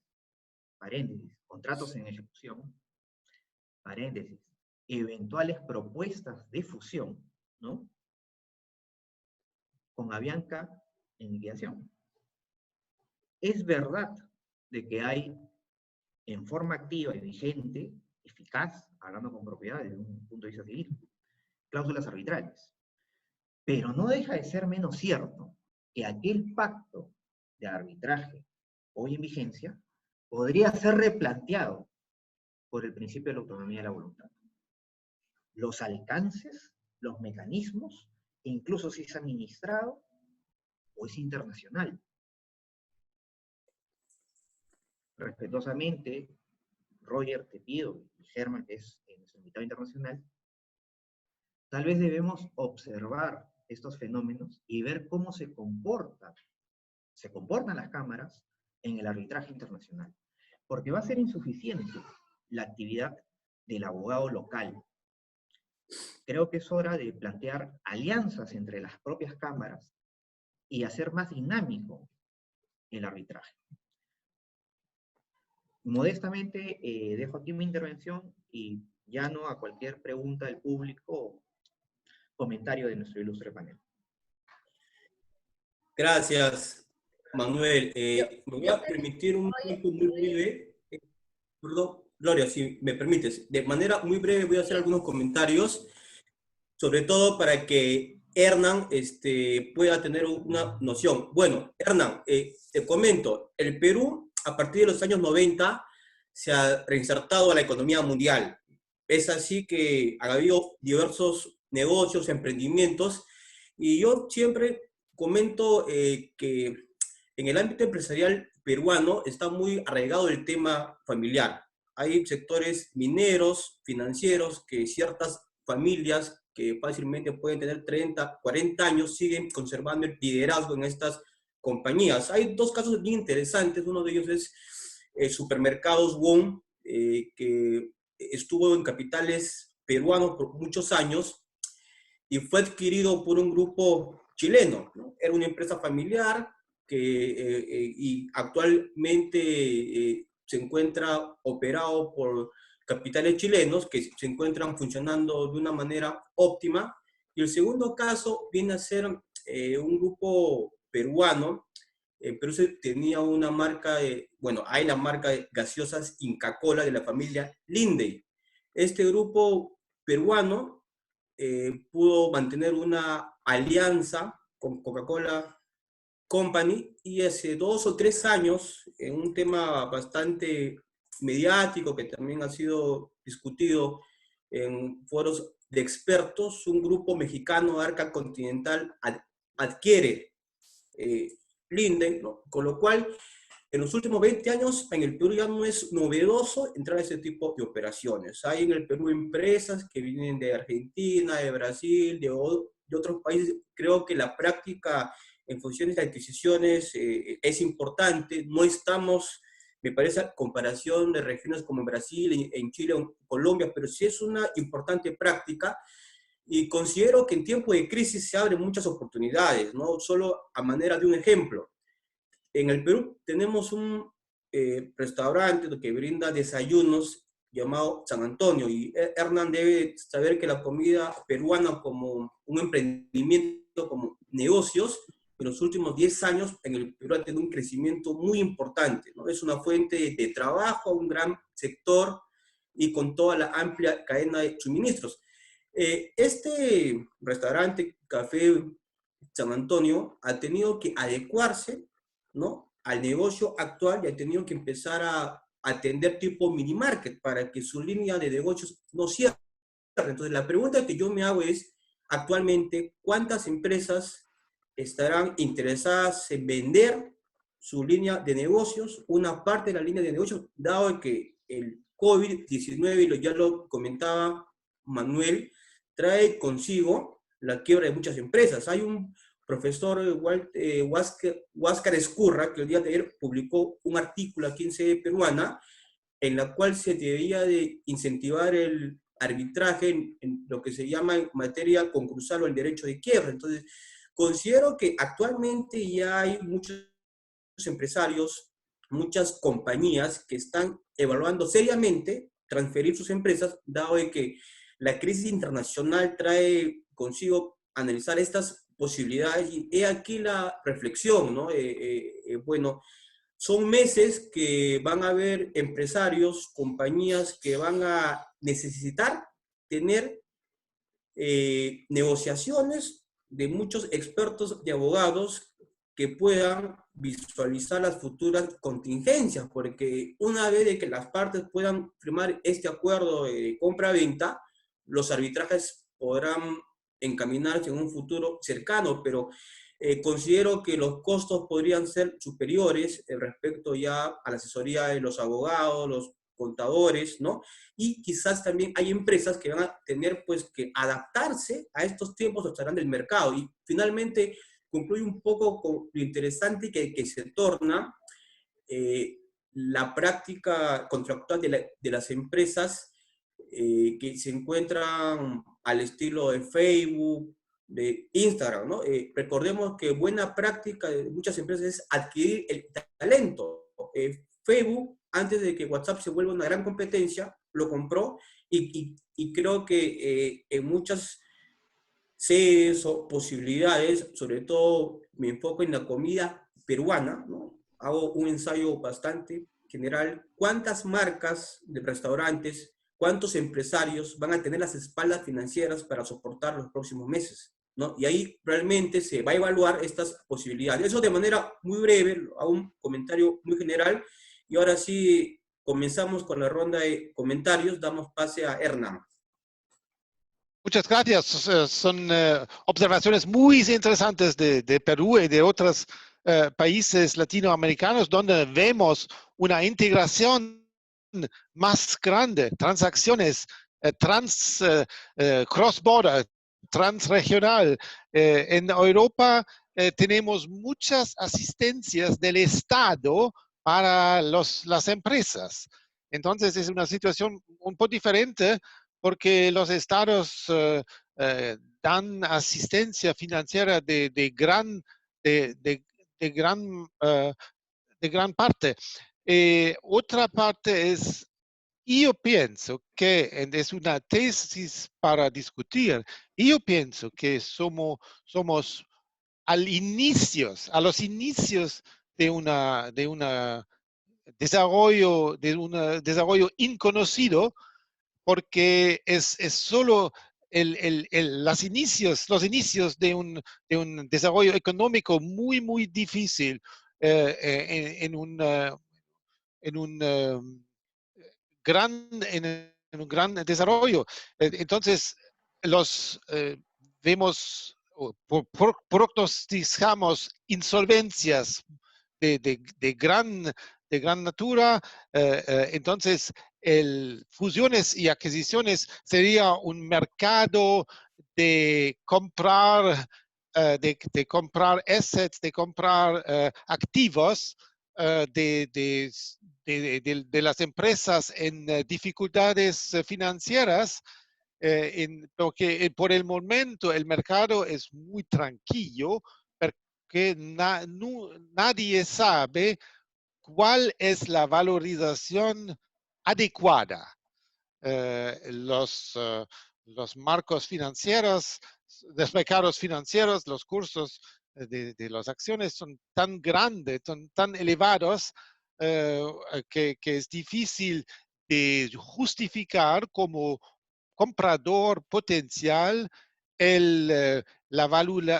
Paréntesis, contratos en ejecución, paréntesis, eventuales propuestas de fusión, ¿no? Con Avianca en liquidación. Es verdad de que hay en forma activa y vigente, eficaz, hablando con propiedad desde un punto de vista civil, cláusulas arbitrales. Pero no deja de ser menos cierto que aquel pacto de arbitraje hoy en vigencia podría ser replanteado por el principio de la autonomía de la voluntad. Los alcances, los mecanismos, incluso si es administrado o es internacional. respetuosamente, Roger, te pido, y Germán, que es nuestro invitado internacional, tal vez debemos observar estos fenómenos y ver cómo se comportan las cámaras en el arbitraje internacional. Porque va a ser insuficiente la actividad del abogado local. Creo que es hora de plantear alianzas entre las propias cámaras y hacer más dinámico el arbitraje. Modestamente dejo aquí mi intervención y llano a cualquier pregunta del público o comentario de nuestro ilustre panel. Gracias, Manuel. Me voy a permitir un tiempo muy breve. Perdón, Gloria, si me permites. De manera muy breve voy a hacer algunos comentarios, sobre todo para que Hernán pueda tener una noción. Bueno, Hernán, te comento, el Perú a partir de los años 90 se ha reinsertado a la economía mundial. Es así que ha habido diversos negocios, emprendimientos, y yo siempre comento que en el ámbito empresarial peruano está muy arraigado el tema familiar. Hay sectores mineros, financieros, que ciertas familias que fácilmente pueden tener 30, 40 años, siguen conservando el liderazgo en estas compañías. Hay dos casos bien interesantes. Uno de ellos es Supermercados WOM, que estuvo en capitales peruanos por muchos años y fue adquirido por un grupo chileno, ¿no? Era una empresa familiar y actualmente se encuentra operado por capitales chilenos que se encuentran funcionando de una manera óptima. Y el segundo caso viene a ser un grupo peruano. Perú tenía una marca, hay la marca de gaseosas Inca Kola de la familia Lindey. Este grupo peruano pudo mantener una alianza con Coca-Cola Company y hace 2 o 3 años, en un tema bastante mediático que también ha sido discutido en foros de expertos, un grupo mexicano, Arca Continental, adquiere Linde, ¿no? Con lo cual, en los últimos 20 años, en el Perú ya no es novedoso entrar a ese tipo de operaciones. Hay en el Perú empresas que vienen de Argentina, de Brasil, de otros países. Creo que la práctica en funciones de adquisiciones es importante. No estamos, me parece, a comparación de regiones como en Brasil, en Chile, en Colombia, pero sí es una importante práctica. Y considero que en tiempo de crisis se abren muchas oportunidades, ¿no? Solo a manera de un ejemplo. En el Perú tenemos un restaurante que brinda desayunos llamado San Antonio, y Hernán debe saber que la comida peruana como un emprendimiento, como negocios, en los últimos 10 años en el Perú ha tenido un crecimiento muy importante, ¿no? Es una fuente de trabajo a un gran sector y con toda la amplia cadena de suministros. Este restaurante, Café San Antonio, ha tenido que adecuarse, ¿no?, al negocio actual y ha tenido que empezar a atender tipo mini market para que su línea de negocios no cierre. Entonces, la pregunta que yo me hago es, actualmente, ¿cuántas empresas estarán interesadas en vender su línea de negocios, una parte de la línea de negocios, dado que el COVID-19, ya lo comentaba Manuel, trae consigo la quiebra de muchas empresas? Hay un profesor Huáscar Escurra, que el día de ayer publicó un artículo aquí en Sede Peruana, en la cual se debía de incentivar el arbitraje en lo que se llama en materia concursal o el derecho de quiebra. Entonces, considero que actualmente ya hay muchos empresarios, muchas compañías que están evaluando seriamente transferir sus empresas, dado de que la crisis internacional trae consigo analizar estas posibilidades. Y he aquí la reflexión, ¿no? Bueno, son meses que van a haber empresarios, compañías que van a necesitar tener negociaciones de muchos expertos de abogados que puedan visualizar las futuras contingencias, porque una vez de que las partes puedan firmar este acuerdo de compra-venta, los arbitrajes podrán encaminarse en un futuro cercano, pero Considero que los costos podrían ser superiores respecto ya a la asesoría de los abogados, los contadores, ¿no? Y quizás también hay empresas que van a tener pues que adaptarse a estos tiempos que estarán del mercado. Y finalmente concluye un poco con lo interesante que se torna la práctica contractual de las empresas que se encuentran al estilo de Facebook, de Instagram, ¿no? Recordemos que buena práctica de muchas empresas es adquirir el talento. Facebook, antes de que WhatsApp se vuelva una gran competencia, lo compró y creo que en muchas sedes o posibilidades, sobre todo me enfoco en la comida peruana, ¿no? Hago un ensayo bastante general. ¿Cuántas marcas de restaurantes, cuántos empresarios van a tener las espaldas financieras para soportar los próximos meses? ¿No? Y ahí realmente se va a evaluar estas posibilidades. Eso de manera muy breve, a un comentario muy general. Y ahora sí, comenzamos con la ronda de comentarios. Damos pase a Hernán. Muchas gracias. Son observaciones muy interesantes de Perú y de otros países latinoamericanos donde vemos una integración más grande, transacciones cross-border, transregional. En Europa tenemos muchas asistencias del Estado para las empresas. Entonces es una situación un poco diferente porque los estados dan asistencia financiera de gran parte. Otra parte es, yo pienso que es una tesis para discutir, yo pienso que somos a los inicios de un desarrollo inconocido, porque es solo los inicios de un desarrollo económico muy, muy difícil en un gran desarrollo. Entonces, vemos, prognosticamos insolvencias de gran natura. Entonces, fusiones y adquisiciones sería un mercado de comprar, de comprar assets, de comprar activos de las empresas en dificultades financieras, porque por el momento el mercado es muy tranquilo, porque nadie sabe cuál es la valorización adecuada. Los marcos financieros, los mercados financieros, los cursos de las acciones son tan grandes, son tan elevados, que es difícil de justificar como comprador potencial la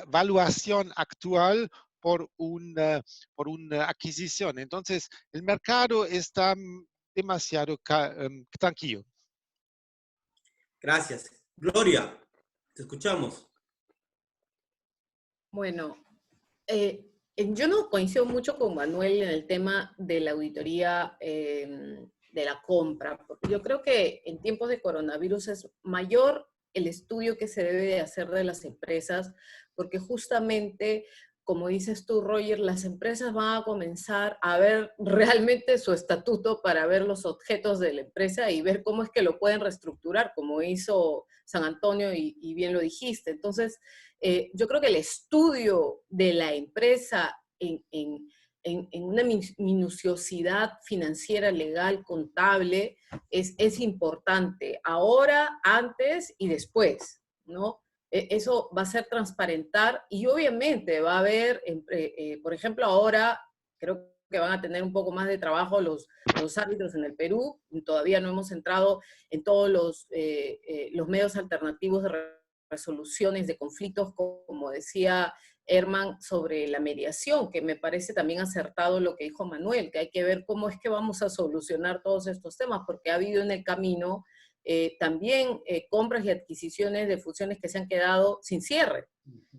valuación actual por una adquisición. Entonces, el mercado está demasiado tranquilo. Gracias. Gloria, te escuchamos. Bueno, yo no coincido mucho con Manuel en el tema de la auditoría de la compra, porque yo creo que en tiempos de coronavirus es mayor el estudio que se debe de hacer de las empresas, porque justamente, como dices tú, Roger, las empresas van a comenzar a ver realmente su estatuto para ver los objetos de la empresa y ver cómo es que lo pueden reestructurar, como hizo San Antonio y bien lo dijiste. Entonces, yo creo que el estudio de la empresa en una minuciosidad financiera, legal, contable, es importante. Ahora, antes y después, ¿no? Eso va a ser transparentar y obviamente va a haber, por ejemplo, ahora creo que van a tener un poco más de trabajo los árbitros en el Perú. Todavía no hemos entrado en todos los medios alternativos de resoluciones de conflictos, como decía Herman, sobre la mediación, que me parece también acertado lo que dijo Manuel, que hay que ver cómo es que vamos a solucionar todos estos temas, porque ha habido en el camino también compras y adquisiciones de fusiones que se han quedado sin cierre.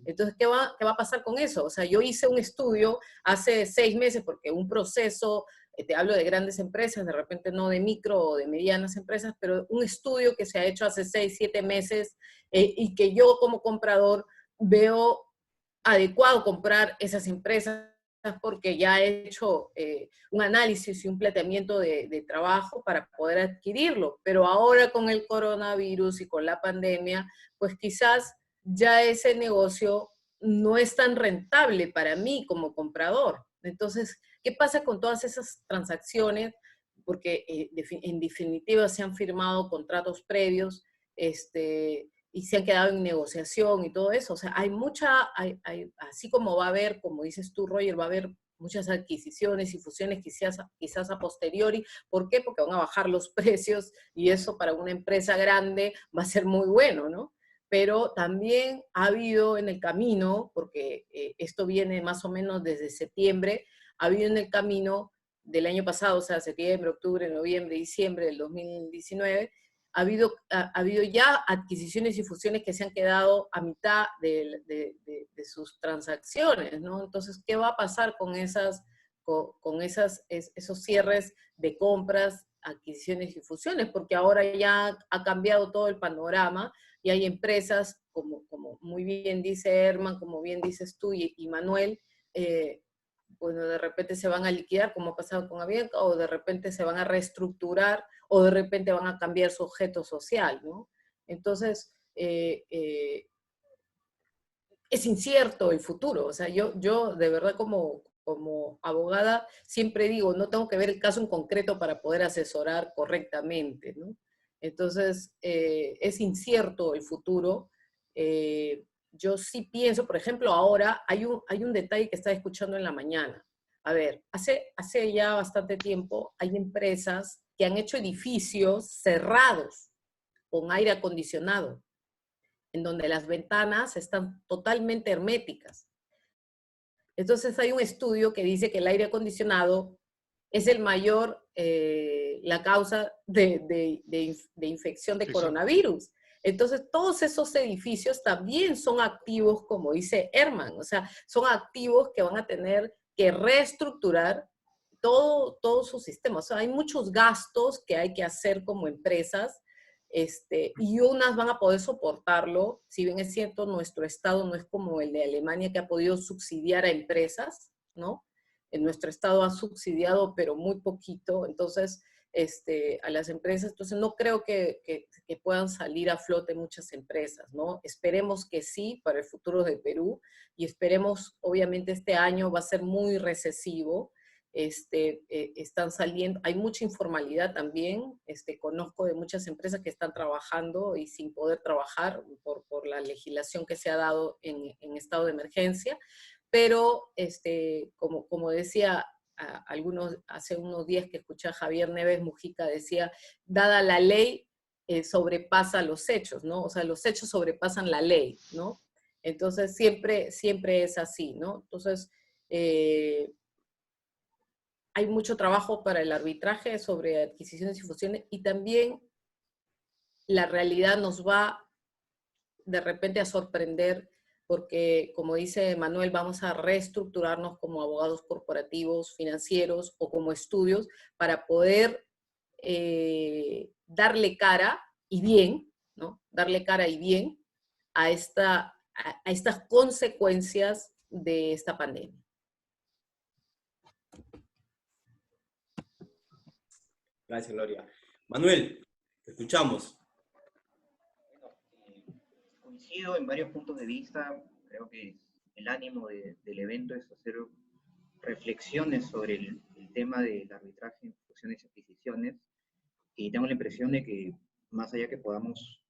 Entonces, ¿qué va a pasar con eso? O sea, yo hice un estudio hace 6 meses, porque un proceso, te hablo de grandes empresas, de repente no de micro o de medianas empresas, pero un estudio que se ha hecho hace 6, 7 meses y que yo como comprador veo adecuado comprar esas empresas porque ya he hecho un análisis y un planteamiento de trabajo para poder adquirirlo. Pero ahora con el coronavirus y con la pandemia, pues quizás ya ese negocio no es tan rentable para mí como comprador. Entonces, ¿qué pasa con todas esas transacciones? Porque en definitiva se han firmado contratos previos, y se han quedado en negociación y todo eso. O sea, hay así como va a haber, como dices tú, Roger, va a haber muchas adquisiciones y fusiones quizás a posteriori. ¿Por qué? Porque van a bajar los precios y eso para una empresa grande va a ser muy bueno, ¿no? Pero también ha habido en el camino, porque esto viene más o menos desde septiembre, ha habido en el camino del año pasado, o sea, septiembre, octubre, noviembre, diciembre del 2019, ha habido ya adquisiciones y fusiones que se han quedado a mitad de sus transacciones, ¿no? Entonces, ¿qué va a pasar con esos cierres de compras, adquisiciones y fusiones? Porque ahora ya ha cambiado todo el panorama y hay empresas, como muy bien dice Herman, como bien dices tú y Manuel, bueno, de repente se van a liquidar, como ha pasado con Avianca, o de repente se van a reestructurar, o de repente van a cambiar su objeto social, ¿no? Entonces, es incierto el futuro. O sea, yo de verdad como abogada siempre digo, no tengo que ver el caso en concreto para poder asesorar correctamente, ¿no? Entonces, es incierto el futuro. Yo sí pienso, por ejemplo, ahora hay un detalle que estaba escuchando en la mañana. A ver, hace ya bastante tiempo hay empresas que han hecho edificios cerrados con aire acondicionado, en donde las ventanas están totalmente herméticas. Entonces hay un estudio que dice que el aire acondicionado es la causa de infección de coronavirus. Entonces, todos esos edificios también son activos, como dice Herman, o sea, son activos que van a tener que reestructurar todo su sistema. O sea, hay muchos gastos que hay que hacer como empresas, y unas van a poder soportarlo. Si bien es cierto, nuestro Estado no es como el de Alemania, que ha podido subsidiar a empresas, ¿no? En nuestro Estado ha subsidiado, pero muy poquito. Entonces, a las empresas, entonces no creo que puedan salir a flote muchas empresas, ¿no? Esperemos que sí para el futuro de Perú, y esperemos, obviamente este año va a ser muy recesivo. Están saliendo, hay mucha informalidad también, conozco de muchas empresas que están trabajando y sin poder trabajar por la legislación que se ha dado en estado de emergencia, pero como decía hace unos días que escuché a Javier Neves Mujica, decía, dada la ley, sobrepasa los hechos, ¿no? O sea, los hechos sobrepasan la ley, ¿no? Entonces, siempre es así, ¿no? Entonces, hay mucho trabajo para el arbitraje sobre adquisiciones y fusiones, y también la realidad nos va de repente a sorprender, porque como dice Manuel, vamos a reestructurarnos como abogados corporativos, financieros o como estudios para poder darle cara y bien, ¿no? Darle cara y bien a estas consecuencias de esta pandemia. Gracias, Gloria. Manuel, te escuchamos. Coincido en varios puntos de vista. Creo que el ánimo del evento es hacer reflexiones sobre el tema del arbitraje en fusiones y adquisiciones, y tengo la impresión de que más allá que podamos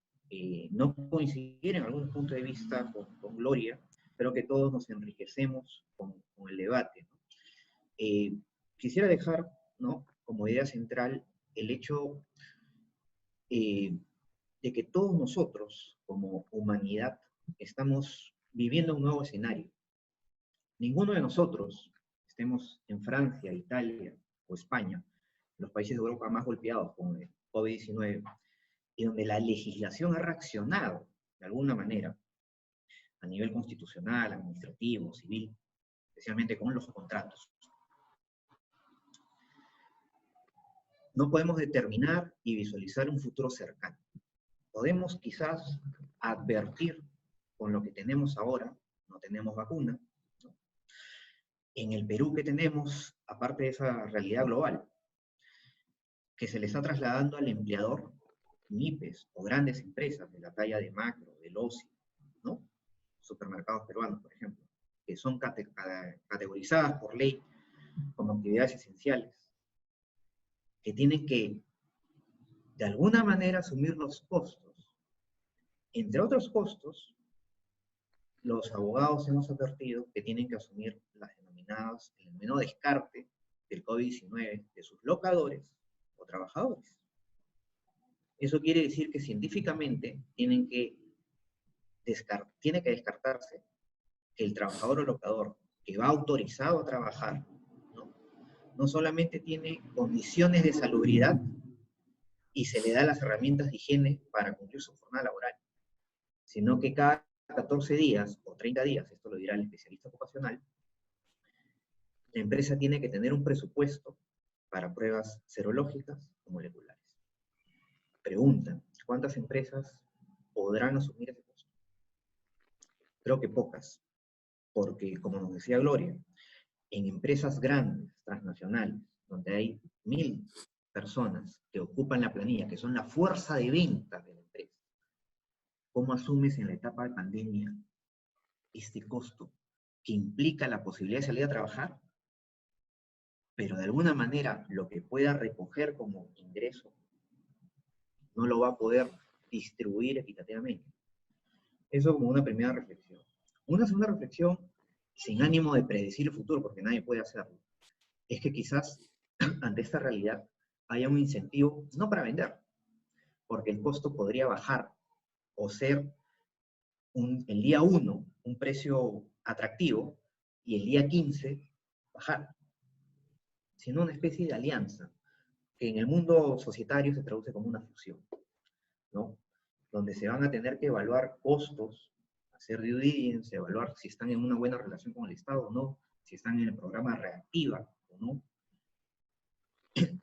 no coincidir en algunos puntos de vista con Gloria, pero que todos nos enriquecemos con el debate, ¿no? Quisiera dejar, ¿no?, como idea central el hecho de que todos nosotros, como humanidad, estamos viviendo un nuevo escenario. Ninguno de nosotros, estemos en Francia, Italia o España, los países de Europa más golpeados con el COVID-19, y donde la legislación ha reaccionado de alguna manera a nivel constitucional, administrativo, civil, especialmente con los contratos. No podemos determinar y visualizar un futuro cercano. Podemos quizás advertir con lo que tenemos ahora, no tenemos vacuna, ¿no? En el Perú que tenemos, aparte de esa realidad global, que se le está trasladando al empleador, MIPES o grandes empresas de la talla de Macro, del OSI, ¿no? Supermercados peruanos, por ejemplo, que son categorizadas por ley como actividades esenciales, que tienen que, de alguna manera, asumir los costos. Entre otros costos, los abogados hemos advertido que tienen que asumir las denominadas, el menor descarte del COVID-19 de sus locadores o trabajadores. Eso quiere decir que científicamente tiene que descartarse que el trabajador o locador que va autorizado a trabajar, no solamente tiene condiciones de salubridad y se le da las herramientas de higiene para cumplir su jornada laboral, sino que cada 14 días o 30 días, esto lo dirá el especialista ocupacional, la empresa tiene que tener un presupuesto para pruebas serológicas o moleculares. Pregunta, ¿cuántas empresas podrán asumir ese costo? Creo que pocas, porque como nos decía Gloria, en empresas grandes, transnacionales, donde hay 1000 personas que ocupan la planilla, que son la fuerza de ventas de la empresa, ¿cómo asumes en la etapa de pandemia este costo que implica la posibilidad de salir a trabajar, pero de alguna manera lo que pueda recoger como ingreso no lo va a poder distribuir equitativamente? Eso como una primera reflexión. Una segunda reflexión, sin ánimo de predecir el futuro, porque nadie puede hacerlo, es que quizás ante esta realidad haya un incentivo, no para vender, porque el costo podría bajar o ser el día 1 un precio atractivo y el día 15 bajar, sino una especie de alianza, que en el mundo societario se traduce como una fusión, ¿no? Donde se van a tener que evaluar costos, hacer due diligence, evaluar si están en una buena relación con el Estado o no, si están en el programa Reactiva o no,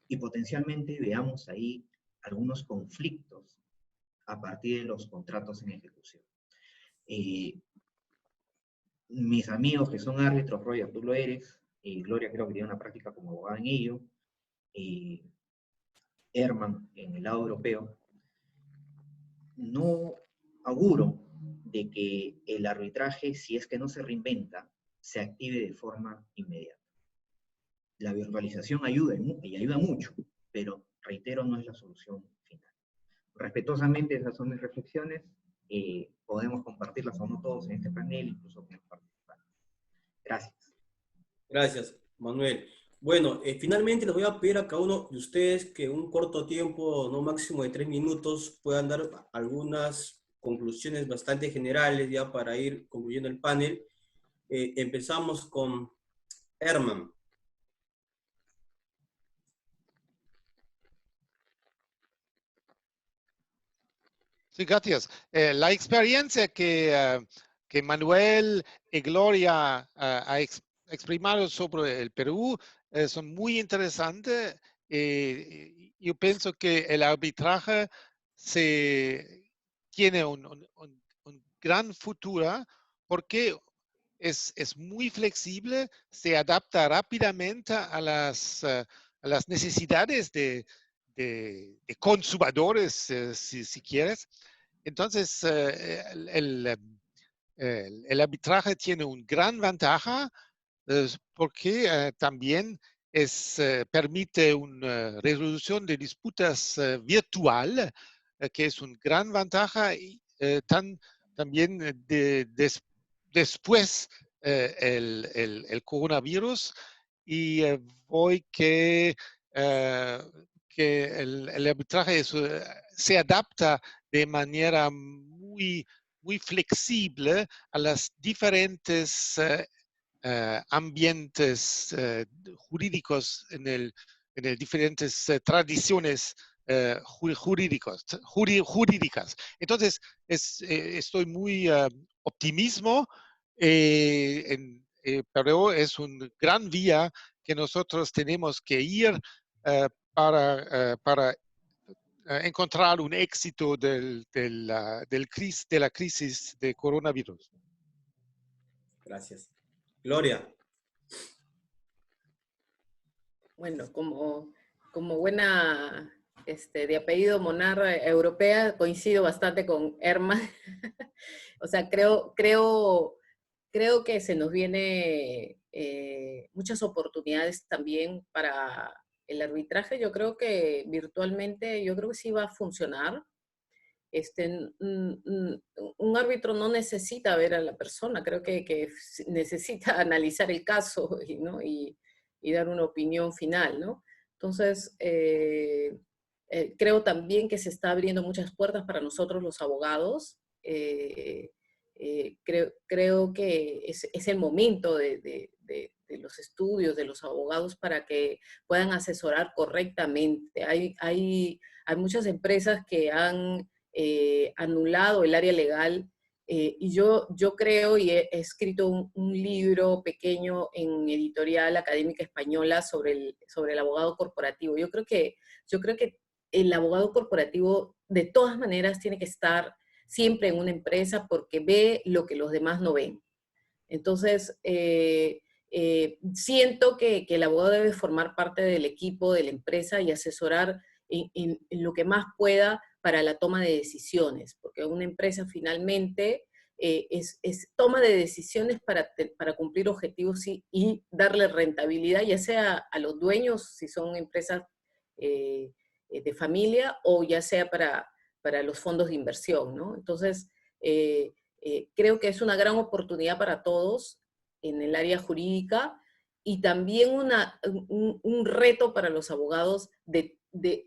y potencialmente veamos ahí algunos conflictos a partir de los contratos en ejecución. Mis amigos que son árbitros, Roger, tú lo eres, Gloria creo que tiene una práctica como abogada en ello, Herman en el lado europeo, no auguro de que el arbitraje, si es que no se reinventa, se active de forma inmediata. La virtualización ayuda, y ayuda mucho, pero reitero, no es la solución final. Respetuosamente, esas son mis reflexiones. Podemos compartirlas o no todos en este panel, incluso con los participantes. Gracias. Gracias, Manuel. Bueno, finalmente les voy a pedir a cada uno de ustedes que en un corto tiempo, no máximo de 3 minutos, puedan dar algunas conclusiones bastante generales ya para ir concluyendo el panel. Empezamos con Herman. Sí, gracias. La experiencia que Manuel y Gloria ha exprimado sobre el Perú son muy interesantes. Yo pienso que el arbitraje tiene un gran futuro porque es muy flexible, se adapta rápidamente a las necesidades de consumidores, si quieres. Entonces, el arbitraje tiene una gran ventaja porque también permite una resolución de disputas virtual, que es una gran ventaja, y también después el coronavirus, y voy que el arbitraje se adapta de manera muy flexible a las diferentes ambientes jurídicos en diferentes tradiciones jurídicas. Entonces, estoy muy optimismo, pero es un gran vía que nosotros tenemos que ir para encontrar un éxito de la crisis de coronavirus. Gracias. Gloria. Bueno, como buena de apellido monarca europea, coincido bastante con Herman. O sea, creo que se nos viene muchas oportunidades también para el arbitraje. Yo creo que virtualmente, yo creo que sí va a funcionar. Un árbitro no necesita ver a la persona, creo que necesita analizar el caso ¿no? y dar una opinión final, ¿no? Entonces, creo también que se está abriendo muchas puertas para nosotros los abogados. Creo que es el momento de los estudios de los abogados para que puedan asesorar correctamente. Hay muchas empresas que han anulado el área legal, y yo creo, y he escrito un libro pequeño en Editorial Académica Española sobre el abogado corporativo. Yo creo que el abogado corporativo de todas maneras tiene que estar siempre en una empresa porque ve lo que los demás no ven. Entonces, siento que el abogado debe formar parte del equipo de la empresa y asesorar en lo que más pueda para la toma de decisiones, porque una empresa finalmente es toma de decisiones para cumplir objetivos y darle rentabilidad, ya sea a los dueños, si son empresas de familia, o ya sea para los fondos de inversión, ¿no? Entonces, creo que es una gran oportunidad para todos en el área jurídica, y también un reto para los abogados de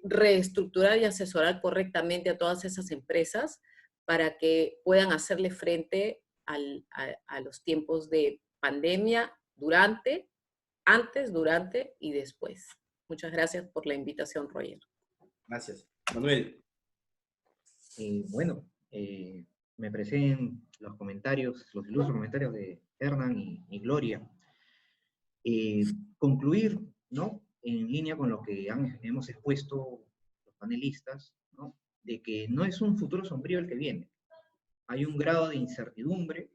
reestructurar y asesorar correctamente a todas esas empresas para que puedan hacerle frente a los tiempos de pandemia antes, durante y después. Muchas gracias por la invitación, Roger. Gracias. Manuel. Bueno, me parecen los ilustres comentarios de Hernán y Gloria. Concluir, ¿no?, en línea con lo que hemos expuesto los panelistas, ¿no?, de que no es un futuro sombrío el que viene. Hay un grado de incertidumbre,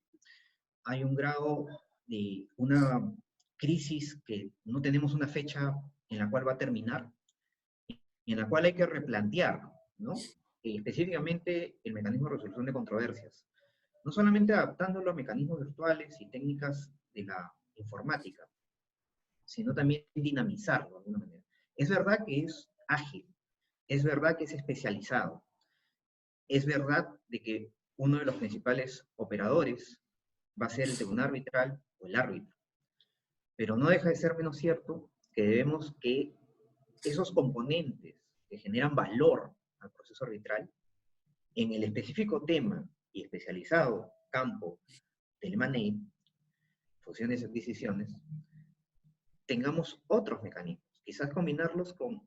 hay un grado de una crisis que no tenemos una fecha en la cual va a terminar, y en la cual hay que replantear, ¿no?, específicamente el mecanismo de resolución de controversias. No solamente adaptándolo a mecanismos virtuales y técnicas de la informática, sino también dinamizarlo de alguna manera. Es verdad que es ágil, es verdad que es especializado, es verdad de que uno de los principales operadores va a ser el tribunal arbitral o el árbitro, pero no deja de ser menos cierto que debemos que esos componentes que generan valor al proceso arbitral, en el específico tema y especializado campo del M&A, fusiones y adquisiciones, tengamos otros mecanismos, quizás combinarlos con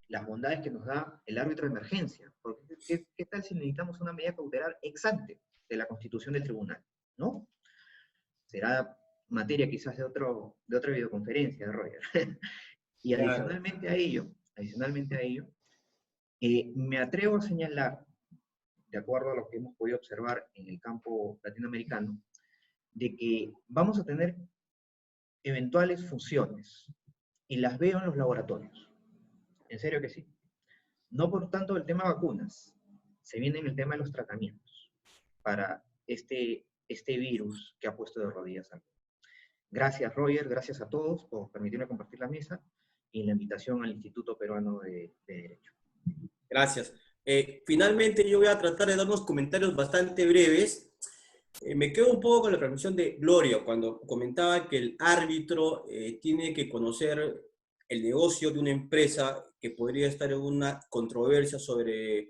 las bondades que nos da el árbitro de emergencia, porque ¿qué tal si necesitamos una medida cautelar ex ante de la constitución del tribunal? ¿No? Será materia quizás de otra videoconferencia, Roger. Y adicionalmente a ello, me atrevo a señalar, de acuerdo a lo que hemos podido observar en el campo latinoamericano, de que vamos a tener eventuales fusiones, y las veo en los laboratorios. En serio que sí. No por tanto el tema vacunas, se viene en el tema de los tratamientos para este virus que ha puesto de rodillas al mundo. Gracias, Roger, gracias a todos por permitirme compartir la mesa y la invitación al Instituto Peruano de Derecho. Gracias. Finalmente yo voy a tratar de dar unos comentarios bastante breves. Me quedo un poco con la reflexión de Gloria cuando comentaba que el árbitro tiene que conocer el negocio de una empresa que podría estar en una controversia sobre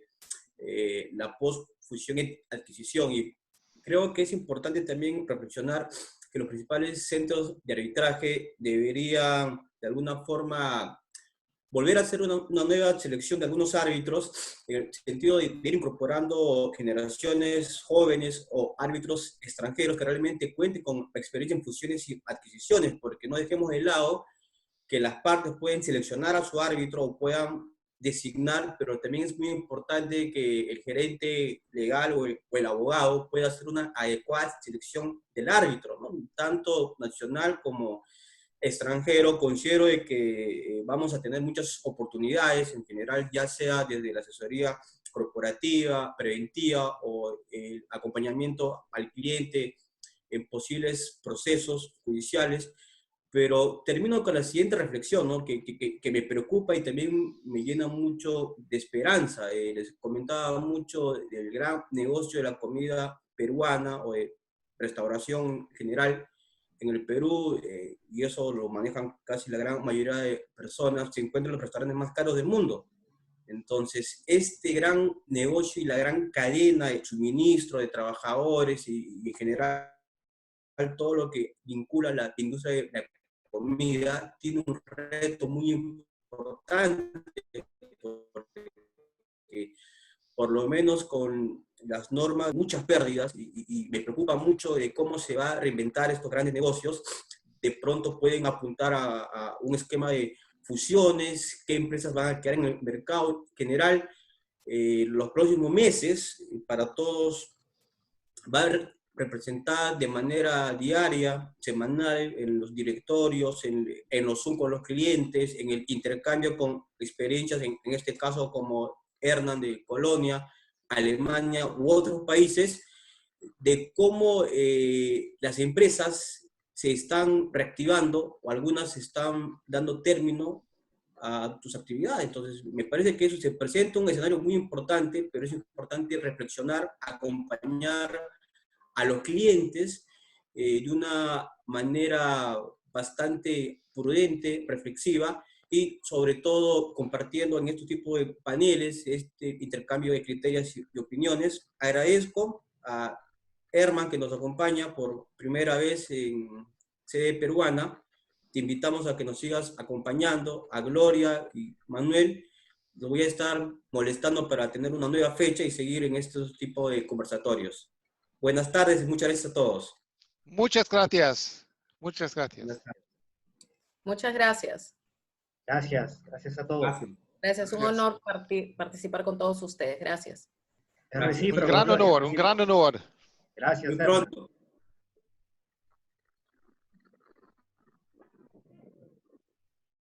la post-fusión y adquisición. Y creo que es importante también reflexionar que los principales centros de arbitraje deberían de alguna forma volver a hacer una nueva selección de algunos árbitros, en el sentido de ir incorporando generaciones jóvenes o árbitros extranjeros que realmente cuenten con experiencia en fusiones y adquisiciones, porque no dejemos de lado que las partes pueden seleccionar a su árbitro o puedan designar, pero también es muy importante que el gerente legal o el abogado pueda hacer una adecuada selección del árbitro, ¿no? Tanto nacional como extranjero. Considero de que vamos a tener muchas oportunidades en general, ya sea desde la asesoría corporativa, preventiva o el acompañamiento al cliente en posibles procesos judiciales. Pero termino con la siguiente reflexión, ¿no? que me preocupa y también me llena mucho de esperanza. Les comentaba mucho del gran negocio de la comida peruana o de restauración general en el Perú, y eso lo manejan casi la gran mayoría de personas, se encuentran los restaurantes más caros del mundo. Entonces, este gran negocio y la gran cadena de suministro de trabajadores y en general todo lo que vincula a la industria de la comida tiene un reto muy importante, porque por lo menos con las normas, muchas pérdidas, y me preocupa mucho de cómo se va a reinventar estos grandes negocios. De pronto pueden apuntar a un esquema de fusiones, qué empresas van a quedar en el mercado general. Los próximos meses, para todos, va a representar de manera diaria, semanal, en los directorios, en los Zoom con los clientes, en el intercambio con experiencias, en este caso como Hernán de Colonia, Alemania u otros países, de cómo las empresas se están reactivando o algunas están dando término a tus actividades. Entonces, me parece que eso se presenta un escenario muy importante, pero es importante reflexionar, acompañar a los clientes de una manera bastante prudente, reflexiva, y sobre todo compartiendo en estos tipos de paneles este intercambio de criterios y opiniones. Agradezco a Herman, que nos acompaña por primera vez en sede peruana. Te invitamos a que nos sigas acompañando, a Gloria y Manuel. Los voy a estar molestando para tener una nueva fecha y seguir en estos tipos de conversatorios. Buenas tardes y muchas gracias a todos. Muchas gracias. Muchas gracias. Muchas gracias. Gracias a todos. Gracias, un honor participar con todos ustedes. Gracias. Es recíproco, Un gran Gloria, honor, un gran honor. Gracias, Muy Hernán. pronto.